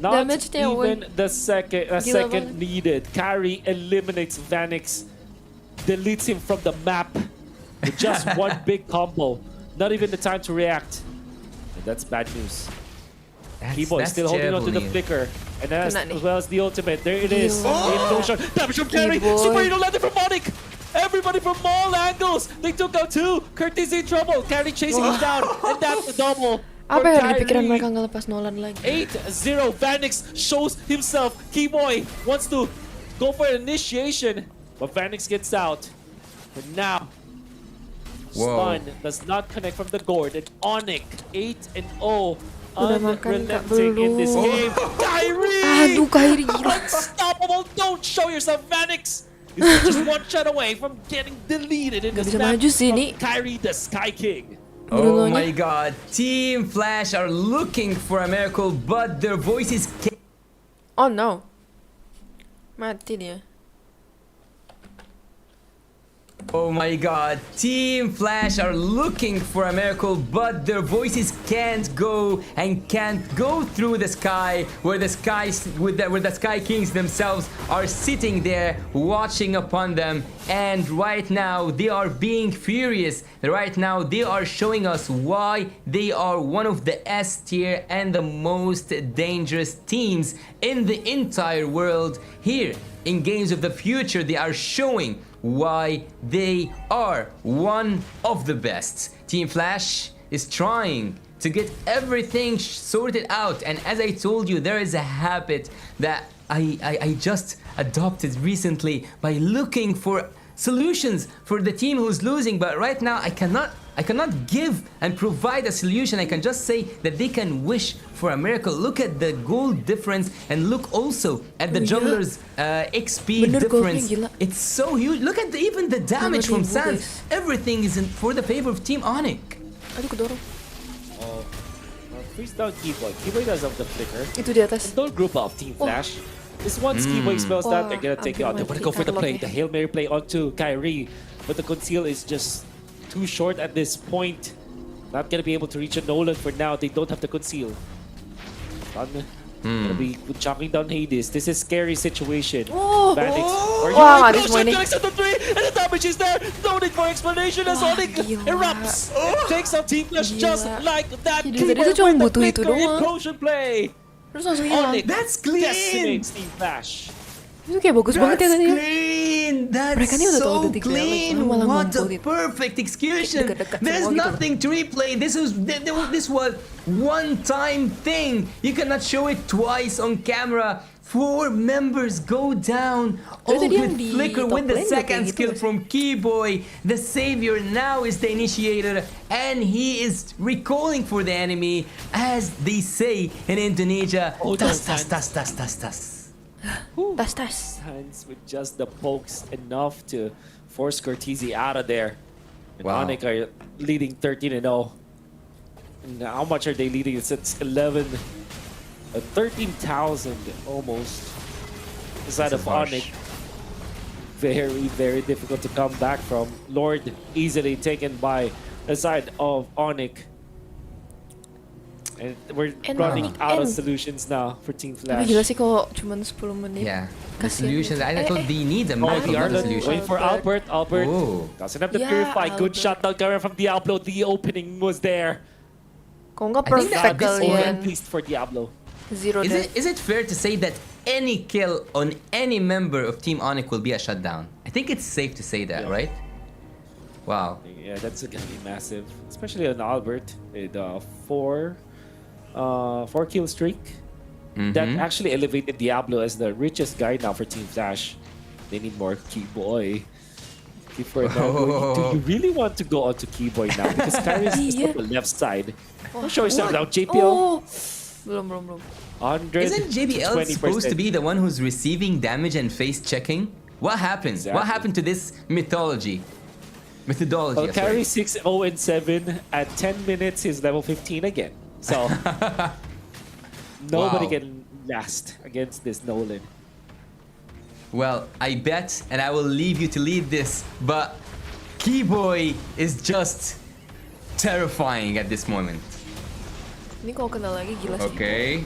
Speaker 2: Not
Speaker 3: Damage tail
Speaker 2: even the second
Speaker 3: Gila
Speaker 2: needed. Carry eliminates Vanix, deletes him from the map with just one big combo. Not even the time to react. And that's bad news. Keyboy
Speaker 1: That's
Speaker 2: still holding on to the
Speaker 1: terrible,
Speaker 2: flicker. And as
Speaker 3: Kena
Speaker 2: well as the ultimate. There it is.
Speaker 3: Gila.
Speaker 2: Damage from Carry.
Speaker 3: Keyboy.
Speaker 2: Super Hero landed from ONIC. Everybody from all angles. They took out 2. Curtis in trouble. Carry chasing him down. And that's the double.
Speaker 3: Apa
Speaker 2: for
Speaker 3: yang
Speaker 2: Kyrie.
Speaker 3: dipikiran mereka ngelepas Nolan lagi?
Speaker 2: 8-0. Vanix shows himself. Keyboy wants to go for an initiation, but Vanix gets out. For now,
Speaker 1: Whoa.
Speaker 2: Stun does not connect from the gourd. And ONIC 8-0.
Speaker 3: Udah makan Kak,
Speaker 2: Unrelenting in this
Speaker 3: belum.
Speaker 2: game. Kyrie!
Speaker 3: Aduh, Kyrie gila.
Speaker 2: Unstoppable! Don't show yourself, Vanix! You're just one shot away from getting deleted in
Speaker 3: Gak
Speaker 2: this
Speaker 3: bisa
Speaker 2: map
Speaker 3: maju sih
Speaker 2: from
Speaker 3: ini.
Speaker 2: Kyrie the Sky King.
Speaker 1: Oh
Speaker 3: Brunonya.
Speaker 1: my god. Team Flash are looking for a miracle, but their voices can't.
Speaker 3: Oh no. Mati dia.
Speaker 1: Oh my god. Team Flash are looking for a miracle, but their voices can't go and can't go through the sky where the Sky Kings themselves are sitting there watching upon them. And right now they are being furious. Right now they are showing us why they are one of the S tier and the most dangerous teams in the entire world. Here in Games of the Future, they are showing why they are one of the best. Team Flash is trying to get everything sorted out, and as I told you, there is a habit that I just adopted recently by looking for solutions for the team who's losing. But right now I cannot give and provide a solution. I can just say that they can wish for a miracle. Look at the gold difference, and look also at the jungler's XP
Speaker 3: Bener,
Speaker 1: difference.
Speaker 3: goldnya gila.
Speaker 1: It's so huge. Look at even the damage from Sans. Everything is for the favor of Team ONIC.
Speaker 3: Aduh, kedorong.
Speaker 2: Oh, freeze down Keyboy. Keyboy does have the flicker.
Speaker 3: Itu di atas.
Speaker 2: Don't group up Team Flash. This once Keyboy spells that, they're gonna take it out. They wanna go for the play, the Hail Mary play onto Kyrie. But the conceal is just too short at this point. Not gonna be able to reach a Nolan for now. They don't have the conceal. Gonna be chopping down Hades. This is scary situation.
Speaker 3: Oh.
Speaker 2: Vanix. Are you
Speaker 3: Wow,
Speaker 2: ready?
Speaker 3: this
Speaker 2: No shot
Speaker 3: morning.
Speaker 2: connects on the 3, and the damage is there. No need for explanation as
Speaker 3: Wah,
Speaker 2: ONIC
Speaker 3: gila.
Speaker 2: erupts. It takes out Team Flash just
Speaker 3: Gila.
Speaker 2: like that.
Speaker 3: Gila, tadi
Speaker 2: Keyboy
Speaker 3: tuh cuma
Speaker 2: with the
Speaker 3: butuh itu
Speaker 2: flicker
Speaker 3: doang.
Speaker 2: implosion play.
Speaker 3: Terus langsung hilang.
Speaker 2: ONIC
Speaker 1: That's clean.
Speaker 2: decimates Team Flash.
Speaker 3: Itu kayak bagus banget ya
Speaker 1: That's
Speaker 3: tadi.
Speaker 1: clean. That's
Speaker 3: Mereka ini udah tahu
Speaker 1: so
Speaker 3: detik damage,
Speaker 1: clean.
Speaker 3: malah
Speaker 1: What a
Speaker 3: ngumpulin.
Speaker 1: perfect execution.
Speaker 3: Dekat-dekat
Speaker 1: There's
Speaker 3: semua gitu.
Speaker 1: nothing to replay. This was one-time thing. You cannot show it twice on camera. 4 members go down. All
Speaker 3: tadi yang
Speaker 1: with
Speaker 3: di
Speaker 1: flicker
Speaker 3: top
Speaker 1: with the
Speaker 3: lane udah
Speaker 1: second
Speaker 3: kayak gitu
Speaker 1: skill
Speaker 3: nggak sih?
Speaker 1: from Keyboy. The savior now is the initiator, and he is recalling for the enemy, as they say in Indonesia.
Speaker 2: Oh,
Speaker 1: Tas
Speaker 2: no,
Speaker 1: tas tas tas tas tas.
Speaker 3: Tas.
Speaker 2: Hands with just the pokes enough to force Cortese out of there. And
Speaker 1: Wow.
Speaker 2: ONIC are leading 13-0. And how much are they leading? It's 11, 13,000 almost. Inside of
Speaker 1: harsh.
Speaker 2: ONIC. Very, very difficult to come back from. Lord easily taken by the side of ONIC. And we're
Speaker 3: And
Speaker 2: running
Speaker 3: ONIC
Speaker 2: out of
Speaker 3: and-
Speaker 2: solutions now for Team
Speaker 3: Tapi
Speaker 2: Flash.
Speaker 3: gila sih kalau cuma 10 menit.
Speaker 1: Yeah, the
Speaker 3: Kasian
Speaker 1: solutions.
Speaker 3: dia.
Speaker 1: I thought they need a
Speaker 2: Oh,
Speaker 1: miracle,
Speaker 2: the
Speaker 1: not a
Speaker 2: Arnold
Speaker 1: solution.
Speaker 2: waiting for Albert. Albert
Speaker 1: Oh.
Speaker 2: doesn't have the
Speaker 3: Yeah,
Speaker 2: purify. Good
Speaker 3: Albert.
Speaker 2: shot down coming from Diablo. The opening was there.
Speaker 3: Kalau nggak
Speaker 1: I think
Speaker 3: perfect
Speaker 1: that this
Speaker 3: kalian.
Speaker 2: Even beast for Diablo.
Speaker 3: Zero death.
Speaker 1: Is it fair to say that any kill on any member of Team ONIC will be a shutdown? I think it's safe to say that,
Speaker 2: Yeah.
Speaker 1: right? Wow.
Speaker 2: Yeah, that's gonna be massive, especially on Albert with 4 kill streak. That actually elevated Diablo as the richest guy now for Team Flash. They need more Keyboy. Do you really want to go onto Keyboy now? Because Kyrie's is
Speaker 3: Yeah.
Speaker 2: on the left side. Don't show yourself now, JPL.
Speaker 3: Oh, belum.
Speaker 2: 100
Speaker 1: Isn't JBL
Speaker 2: to 20%.
Speaker 1: supposed to be the one who's receiving damage and face checking? What happened?
Speaker 2: Exactly.
Speaker 1: What happened to this methodology?
Speaker 2: Well,
Speaker 1: I'm
Speaker 2: carry
Speaker 1: sorry.
Speaker 2: 6-0-7 at 10 minutes. He's level 15 again. So nobody
Speaker 1: Wow.
Speaker 2: can last against this Nolan.
Speaker 1: Well, I bet, and I will leave you to lead this, but Keyboy is just terrifying at this moment.
Speaker 3: Ini kalau kena lagi gila sih.
Speaker 1: Okay.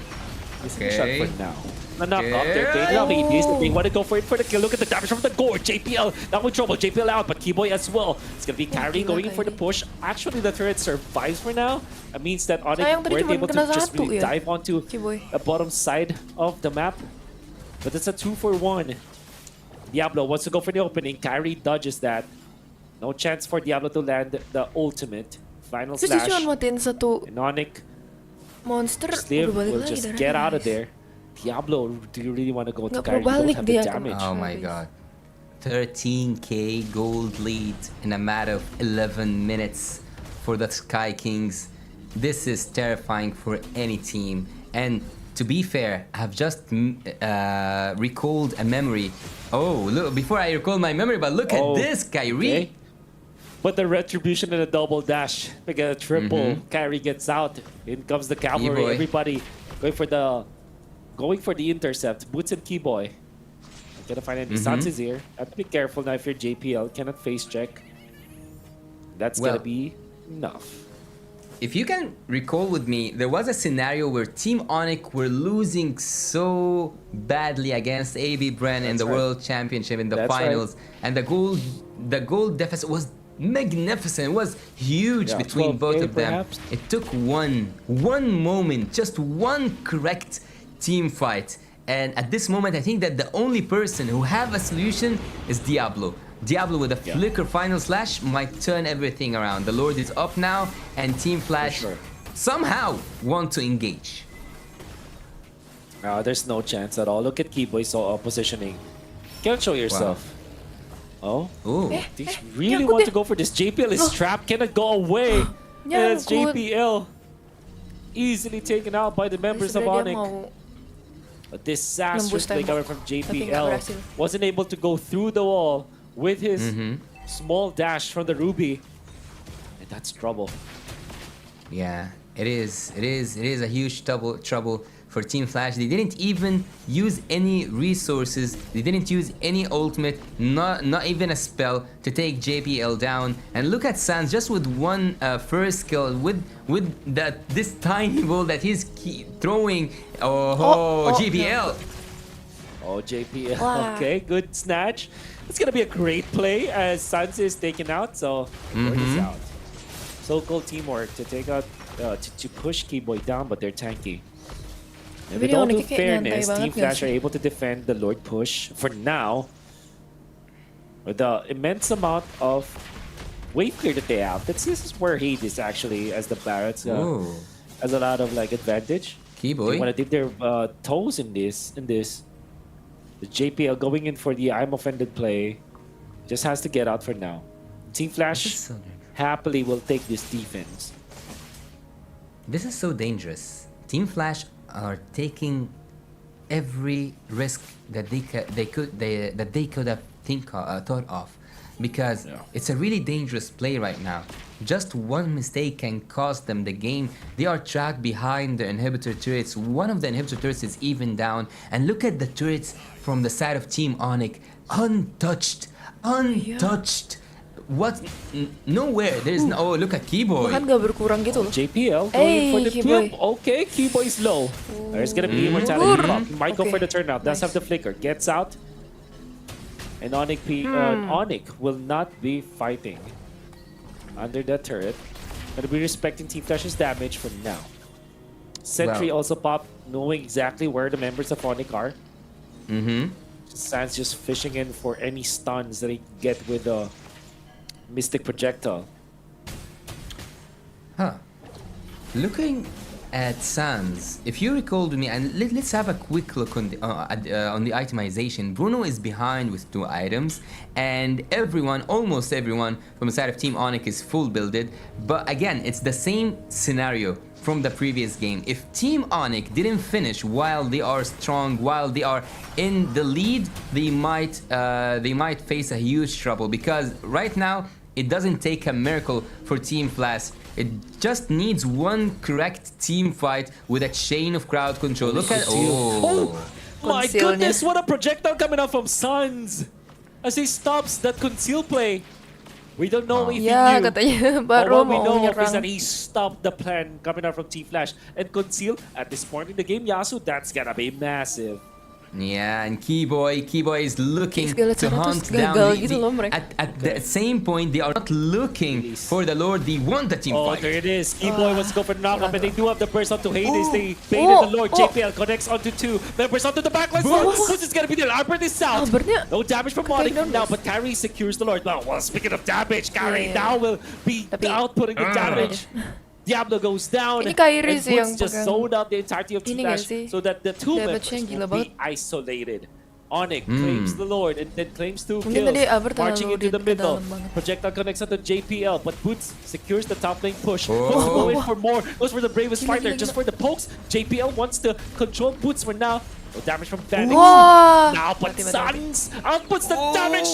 Speaker 2: Missing shot for
Speaker 1: Okay.
Speaker 2: now. A knock off there.
Speaker 1: Okay.
Speaker 2: They love EDs. They want to go for it for the kill. Look at the damage from the gore. JPL now in trouble. JPL out, but Keyboy as well. It's gonna be Carry going in for the push. Actually, the turret survives for now. That means that ONIC
Speaker 3: Sayang, tadi
Speaker 2: weren't
Speaker 3: cuma
Speaker 2: able to
Speaker 3: kena
Speaker 2: just
Speaker 3: satu
Speaker 2: really
Speaker 3: ya,
Speaker 2: dive onto
Speaker 3: Keyboy.
Speaker 2: the bottom side of the map. But it's a 2-for-1. Diablo wants to go for the opening. Carry dodges that. No chance for Diablo to land the ultimate. Final
Speaker 3: Terus dia
Speaker 2: slash.
Speaker 3: cuma matiin satu
Speaker 2: And ONIC
Speaker 3: monster,
Speaker 2: Sliv
Speaker 3: udah balik
Speaker 2: will
Speaker 3: lagi
Speaker 2: just
Speaker 3: darahnya,
Speaker 2: get out of
Speaker 3: guys.
Speaker 2: there. Diablo, do you really want to go to
Speaker 3: Nggak
Speaker 2: carry?
Speaker 3: perlu
Speaker 2: You don't
Speaker 3: balik
Speaker 2: have the
Speaker 3: dia,
Speaker 2: damage.
Speaker 1: Oh my god. 13k gold lead in a matter of 11 minutes for the Sky Kings. This is terrifying for any team. And to be fair, I have just recalled a memory. Oh, look, before I recall my memory, but look
Speaker 2: Oh,
Speaker 1: at this, Kyrie.
Speaker 2: okay. But the retribution and a double dash, like a triple carry gets out. In comes the cavalry.
Speaker 1: Keyboy.
Speaker 2: Everybody going for the intercept. Boots and Keyboy. Not gonna find any Sans is here. Have to be careful now if you're JPL. Cannot face check. That's
Speaker 1: Well,
Speaker 2: gonna be enough.
Speaker 1: If you can recall with me, there was a scenario where Team ONIC were losing so badly against AB Bren in
Speaker 2: That's
Speaker 1: the
Speaker 2: right.
Speaker 1: World Championship in the
Speaker 2: That's right.
Speaker 1: finals, and the goal deficit was magnificent. It was huge
Speaker 2: Yeah,
Speaker 1: between
Speaker 2: 12K
Speaker 1: both of them.
Speaker 2: perhaps.
Speaker 1: It took one moment, just one correct team fight. And at this moment, I think that the only person who have a solution is Diablo. Diablo with a flicker final slash might turn everything around. The Lord is up now, and Team Flash
Speaker 2: sure.
Speaker 1: somehow want to engage.
Speaker 2: There's no chance at all. Look at Keyboy positioning. Can't show yourself. Oh,
Speaker 1: Ooh.
Speaker 2: they really
Speaker 3: nyangkut
Speaker 2: want
Speaker 3: dia.
Speaker 2: to go for this. JPL is trapped, cannot go away. And it's
Speaker 3: Nyangkut.
Speaker 2: JPL easily taken out by the members of
Speaker 3: Sebenarnya dia
Speaker 2: ONIC.
Speaker 3: mau
Speaker 2: A disastrous
Speaker 3: nembus
Speaker 2: play
Speaker 3: tembok,
Speaker 2: coming from
Speaker 3: tapi nggak
Speaker 2: JPL.
Speaker 3: berhasil.
Speaker 2: Wasn't able to go through the wall with his small dash from the Ruby. And that's trouble.
Speaker 1: Yeah, it is a huge trouble for Team Flash. They didn't even use any resources. They didn't use any ultimate, not even a spell to take JPL down. And look at Sans just with one first kill with this tiny ball that he's throwing. Oh, JPL.
Speaker 2: Oh, JPL.
Speaker 3: Wow.
Speaker 2: Okay, good snatch. It's gonna be a great play as Sans is taken out, so the board is out. So-called teamwork to take out, to push Keyboy down, but they're tanky. And
Speaker 3: Tapi
Speaker 2: with
Speaker 3: dia
Speaker 2: all
Speaker 3: ONIC
Speaker 2: due
Speaker 3: kayak
Speaker 2: fairness,
Speaker 3: nyantai
Speaker 2: Team
Speaker 3: banget
Speaker 2: Flash
Speaker 3: nggak
Speaker 2: are
Speaker 3: sih?
Speaker 2: able to defend the Lord push for now. With the immense amount of wave clear that they have. This is where Hades actually, as the Barretts,
Speaker 1: Ooh.
Speaker 2: has a lot of like advantage. They want
Speaker 1: Keyboy.
Speaker 2: to dip their toes in this. The JPL going in for the I'm offended play. Just has to get out for now. Team Flash happily will take this defense.
Speaker 1: This is so dangerous. Team Flash are taking every risk that they could have thought of, because it's a really dangerous play right now. Just one mistake can cost them the game. They are tracked behind the inhibitor turrets. One of the inhibitor turrets is even down, and look at the turrets from the side of Team ONIC, untouched. What? Nowhere. There's no. Oh, look at Keyboy.
Speaker 3: bahkan gak berkurang gitu loh.
Speaker 2: JPL going for the
Speaker 3: Keyboy.
Speaker 2: flip. Okay, Keyboy is low. There's gonna be immortality drop. He might go for the turnout. Does have the flicker. Gets out. And ONIC will not be fighting under that turret. Gonna be respecting Team Flash's damage for now. Sentry also popped, knowing exactly where the members of ONIC are. Sans just fishing in for any stuns that he can get with the Mystic Projectile.
Speaker 1: Huh. Looking at Sans, if you recall to me, and let's have a quick look on the itemization. Bruno is behind with 2 items, and almost everyone from the side of Team ONIC is full builded. But again, it's the same scenario. from the previous game. If Team ONIC didn't finish while they are strong, while they are in the lead, they might face a huge trouble, because right now it doesn't take a miracle for Team Flash. It just needs one correct team fight with a chain of crowd control. Look at
Speaker 2: My goodness, what a projectile coming out from Suns as he stops that conceal play. We don't know if he knew.
Speaker 3: Katanya
Speaker 2: But
Speaker 3: baru
Speaker 2: what we
Speaker 3: mau
Speaker 2: know is
Speaker 3: nyerang.
Speaker 2: that he stopped the plan coming out from Team Flash and conceal at this point in the game. Yasu, that's gonna be massive.
Speaker 1: Yeah, and Keyboy is looking
Speaker 3: Segala
Speaker 1: to
Speaker 3: cara
Speaker 1: hunt
Speaker 3: terus
Speaker 1: down
Speaker 3: gagal gitu loh mereka.
Speaker 1: at the same point. They are not looking for the Lord, they want the team
Speaker 2: Oh,
Speaker 1: fight.
Speaker 2: there it is. Keyboy wants to go for the knockup, and they do have the burst onto Hades. They baited the Lord. JPL connects onto 2. Members onto the backline. Boots is gonna be there. Albert is out.
Speaker 3: Albertnya
Speaker 2: No damage from ONIC now, but Carry secures the Lord. Well, speaking of damage, Carry now will be outputting the damage. Diablo goes down,
Speaker 3: Ini Kyrie
Speaker 2: and
Speaker 3: sih yang
Speaker 2: Boots just
Speaker 3: pegang
Speaker 2: zoned out the entirety of Team
Speaker 3: ini nggak
Speaker 2: Flash
Speaker 3: sih?
Speaker 2: so that the two members
Speaker 3: Damage-nya gila
Speaker 2: will be isolated. ONIC claims the Lord and then claims 2
Speaker 3: Mungkin
Speaker 2: kills,
Speaker 3: tadi Albert
Speaker 2: marching
Speaker 3: terlalu
Speaker 2: into the
Speaker 3: ke
Speaker 2: middle.
Speaker 3: dalam banget.
Speaker 2: Projectile connects onto JPL, but Boots secures the top lane push. Boots go in for more, goes for the bravest fighter, just for the pokes. JPL wants to control Boots for now. No damage from Phoenix.
Speaker 3: Wah.
Speaker 2: Now, but
Speaker 3: Mati.
Speaker 2: Suns outputs the damage.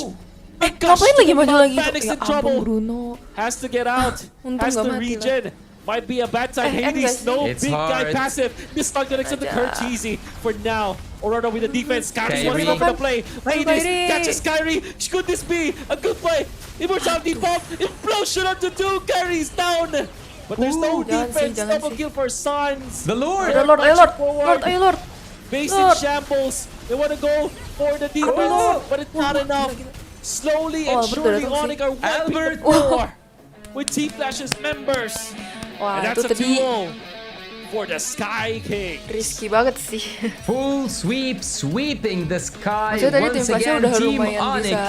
Speaker 3: Ngapain lagi maju lagi?
Speaker 2: Phoenix
Speaker 3: Ya
Speaker 2: in
Speaker 3: ampun
Speaker 2: trouble.
Speaker 3: Bruno.
Speaker 2: Has to get out.
Speaker 3: Untung
Speaker 2: Has
Speaker 3: nggak
Speaker 2: to
Speaker 3: mati
Speaker 2: regen. Might be a bad time. Hades, no
Speaker 1: It's
Speaker 2: big guy
Speaker 1: hard.
Speaker 2: passive. This time connects to the curve cheesy for now. Aurora with the defense. Kyrie wants to
Speaker 1: Kyrie.
Speaker 2: go for the play. Hades
Speaker 3: Kyrie.
Speaker 2: catches Kyrie. Could this be a good play? Immortality bomb. Implosion onto 2. Kyries down. But there's no
Speaker 3: Jangan sih,
Speaker 2: defense.
Speaker 3: jangan
Speaker 2: Double
Speaker 3: sih.
Speaker 2: kill for Suns.
Speaker 1: The Lord!
Speaker 3: Ayo Lord, ayo Lord.
Speaker 2: Forward.
Speaker 3: Lord, ayo Lord.
Speaker 2: Base in
Speaker 3: Lord.
Speaker 2: shambles. They want to go for the defense, but it's not enough. Slowly and
Speaker 3: Albert
Speaker 2: surely,
Speaker 3: udah datang
Speaker 2: ONIC are wiping
Speaker 1: Albert.
Speaker 2: the floor with Team Flash's members.
Speaker 3: Wah,
Speaker 2: And
Speaker 3: itu
Speaker 2: that's a
Speaker 3: tadi
Speaker 2: 2-0 for the Sky King.
Speaker 3: risky banget sih.
Speaker 1: Full sweep, sweeping the sky
Speaker 3: Maksudnya tadi
Speaker 1: once
Speaker 3: tim Flashnya
Speaker 1: again.
Speaker 3: udah
Speaker 1: Team
Speaker 3: lumayan
Speaker 1: ONIC
Speaker 3: bisa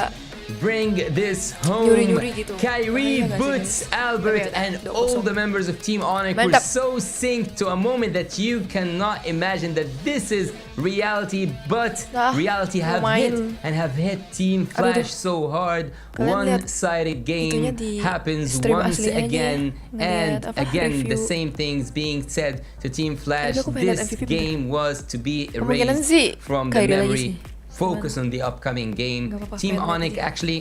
Speaker 1: bring this home.
Speaker 3: nyuri-nyuri gitu.
Speaker 1: Kyrie,
Speaker 3: Iya nggak sih,
Speaker 1: Boots, Albert,
Speaker 3: Oke,
Speaker 1: and
Speaker 3: 2-0.
Speaker 1: all the members of Team ONIC were
Speaker 3: Mantap.
Speaker 1: so synced to a moment that you cannot imagine that this is reality, but reality have hit
Speaker 3: lumayan.
Speaker 1: and have hit Team
Speaker 3: Aduh,
Speaker 1: Flash so hard.
Speaker 3: Kalian lihat
Speaker 1: One-sided game
Speaker 3: itunya di
Speaker 1: happens
Speaker 3: stream
Speaker 1: once
Speaker 3: aslinya aja
Speaker 1: again,
Speaker 3: ya.
Speaker 1: and
Speaker 3: Ngeliat apa,
Speaker 1: again the
Speaker 3: review.
Speaker 1: same things being said to Team Flash.
Speaker 3: Tapi aku pengen liat
Speaker 1: This
Speaker 3: MVP
Speaker 1: game was to be
Speaker 3: Kemungkinan
Speaker 1: erased
Speaker 3: sih
Speaker 1: from the
Speaker 3: Kyrie lagi
Speaker 1: memory.
Speaker 3: sih.
Speaker 1: Focus on the upcoming game.
Speaker 3: Nggak apa-apa,
Speaker 1: Team
Speaker 3: pengen liat
Speaker 1: ONIC
Speaker 3: aja.
Speaker 1: actually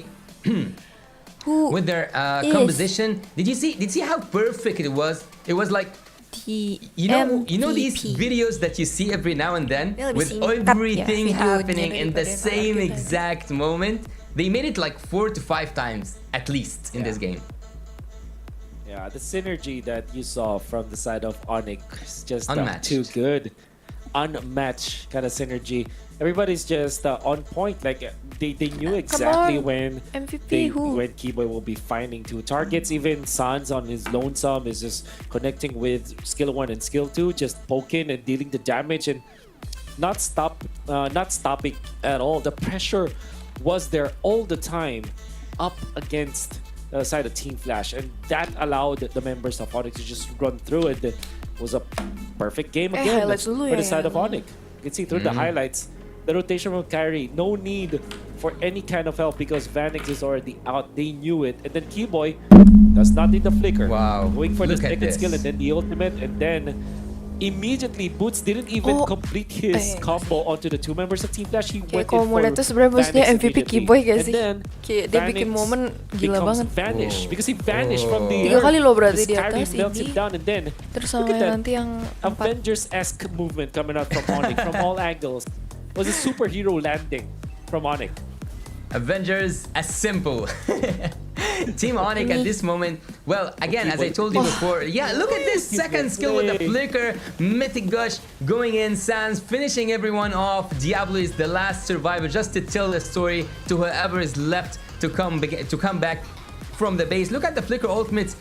Speaker 3: Who
Speaker 1: with their
Speaker 3: is
Speaker 1: composition. Did you see how perfect it was? It was like
Speaker 3: the
Speaker 1: you know these
Speaker 3: MVP?
Speaker 1: videos that you see every now and then
Speaker 3: Dia lebih
Speaker 1: with
Speaker 3: singkat ya
Speaker 1: everything
Speaker 3: videonya
Speaker 1: happening in the
Speaker 3: daripada
Speaker 1: same
Speaker 3: yang kita.
Speaker 1: exact moment. They made it like 4 to 5 times at least in this game.
Speaker 2: Yeah, the synergy that you saw from the side of ONIC is just
Speaker 1: Unmatched.
Speaker 2: too good. Unmatched kind of synergy. Everybody's just on point. Like they knew exactly
Speaker 3: on,
Speaker 2: when
Speaker 3: MVP who?
Speaker 2: when Keyboy will be finding 2 targets. Even Sans on his lonesome is just connecting with skill 1 and skill 2, just poking and dealing the damage and not stopping at all. The pressure was there all the time up against the side of Team Flash, and that allowed the members of ONIC to just run through it. It was a perfect game again
Speaker 3: highlights dulu
Speaker 2: for
Speaker 3: ya,
Speaker 2: the side of
Speaker 3: yang-
Speaker 2: ONIC. You can see through the highlights, the rotation from Kyrie, no need for any kind of help because Vanix is already out. They knew it, and then Keyboy does not need the flicker.
Speaker 1: Wow,
Speaker 2: Going for the
Speaker 1: look at
Speaker 2: second
Speaker 1: this.
Speaker 2: skill and then the ultimate, and then immediately Boots didn't even complete his combo onto the 2 members of Team Flash. He went
Speaker 3: Kayak kalau
Speaker 2: in
Speaker 3: mau
Speaker 2: for
Speaker 3: lihat tuh sebenarnya bosnya
Speaker 2: Vanix
Speaker 3: MVP
Speaker 2: immediately.
Speaker 3: Keyboy gak
Speaker 2: And
Speaker 3: sih?
Speaker 2: then
Speaker 3: Kayak dia bikin
Speaker 2: Vanix
Speaker 3: momen gila
Speaker 2: becomes
Speaker 3: banget.
Speaker 2: Vanish
Speaker 1: Whoa.
Speaker 2: because he vanished from the
Speaker 1: Whoa.
Speaker 3: 3 kali loh berarti
Speaker 2: This
Speaker 3: di
Speaker 2: Kyrie
Speaker 3: atas
Speaker 2: melts him
Speaker 3: ini.
Speaker 2: down, and then
Speaker 3: Terus
Speaker 2: look
Speaker 3: sama
Speaker 2: at that.
Speaker 3: nanti yang 4.
Speaker 2: Avengers-esque movement coming out from ONIC from all angles. It was a superhero landing from ONIC.
Speaker 1: Avengers as simple. Team ONIC at this moment, well, again, as I told you before, yeah, look at this second skill with the flicker, Mythic Gush going in, Sans finishing everyone off. Diablo is the last survivor just to tell the story to whoever is left to come back from the base. Look at the flicker ultimates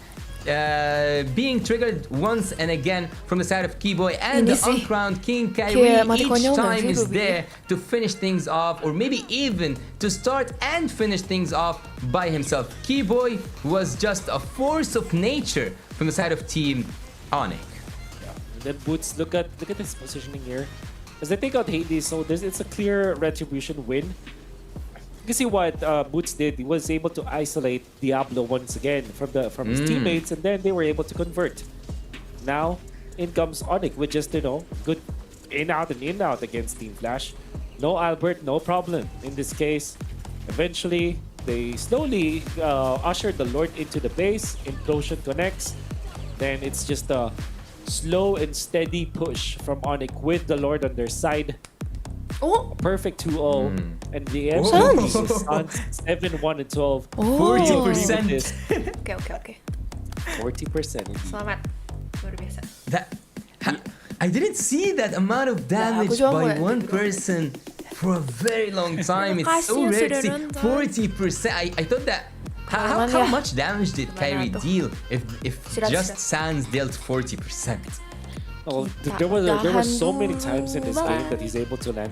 Speaker 1: being triggered once and again from the side of Keyboy, and
Speaker 3: Ini
Speaker 1: the
Speaker 3: sih
Speaker 1: uncrowned King
Speaker 3: kayak
Speaker 1: Kyrie
Speaker 3: mati
Speaker 1: each
Speaker 3: konyol nggak
Speaker 1: time
Speaker 3: sih,
Speaker 1: is
Speaker 3: Ruby?
Speaker 1: there to finish things off, or maybe even to start and finish things off by himself. Keyboy was just a force of nature from the side of Team ONIC.
Speaker 2: And then Boots, look at this positioning here. As they take out Hades, so it's a clear retribution win. You can see what Boots did. He was able to isolate Diablo once again from his teammates, and then they were able to convert. Now, in comes ONIC with just, good in out and in out against Team Flash. No Albert, no problem in this case. Eventually, they slowly usher the Lord into the base. Implosion connects. Then it's just a slow and steady push from ONIC with the Lord on their side.
Speaker 3: Oh,
Speaker 2: Perfect 2-0. And the end
Speaker 3: Suns.
Speaker 2: is Suns 7-1 and 12.
Speaker 1: 40%.
Speaker 3: Oke.
Speaker 2: 40% indeed.
Speaker 3: Selamat. Luar biasa.
Speaker 1: I didn't see that amount of damage
Speaker 3: aku juga
Speaker 1: by
Speaker 3: nggak.
Speaker 1: one person for a very long time. It's so
Speaker 3: Makasih
Speaker 1: rare to
Speaker 3: sudah
Speaker 1: see
Speaker 3: nonton.
Speaker 1: 40%. I thought that. How
Speaker 3: Aman ya.
Speaker 1: much damage did Kyrie
Speaker 3: tuh?
Speaker 1: deal if
Speaker 3: Sudah,
Speaker 1: just
Speaker 3: sudah.
Speaker 1: Sans dealt 40%?
Speaker 2: Oh, there were so many times in this game that he's able to land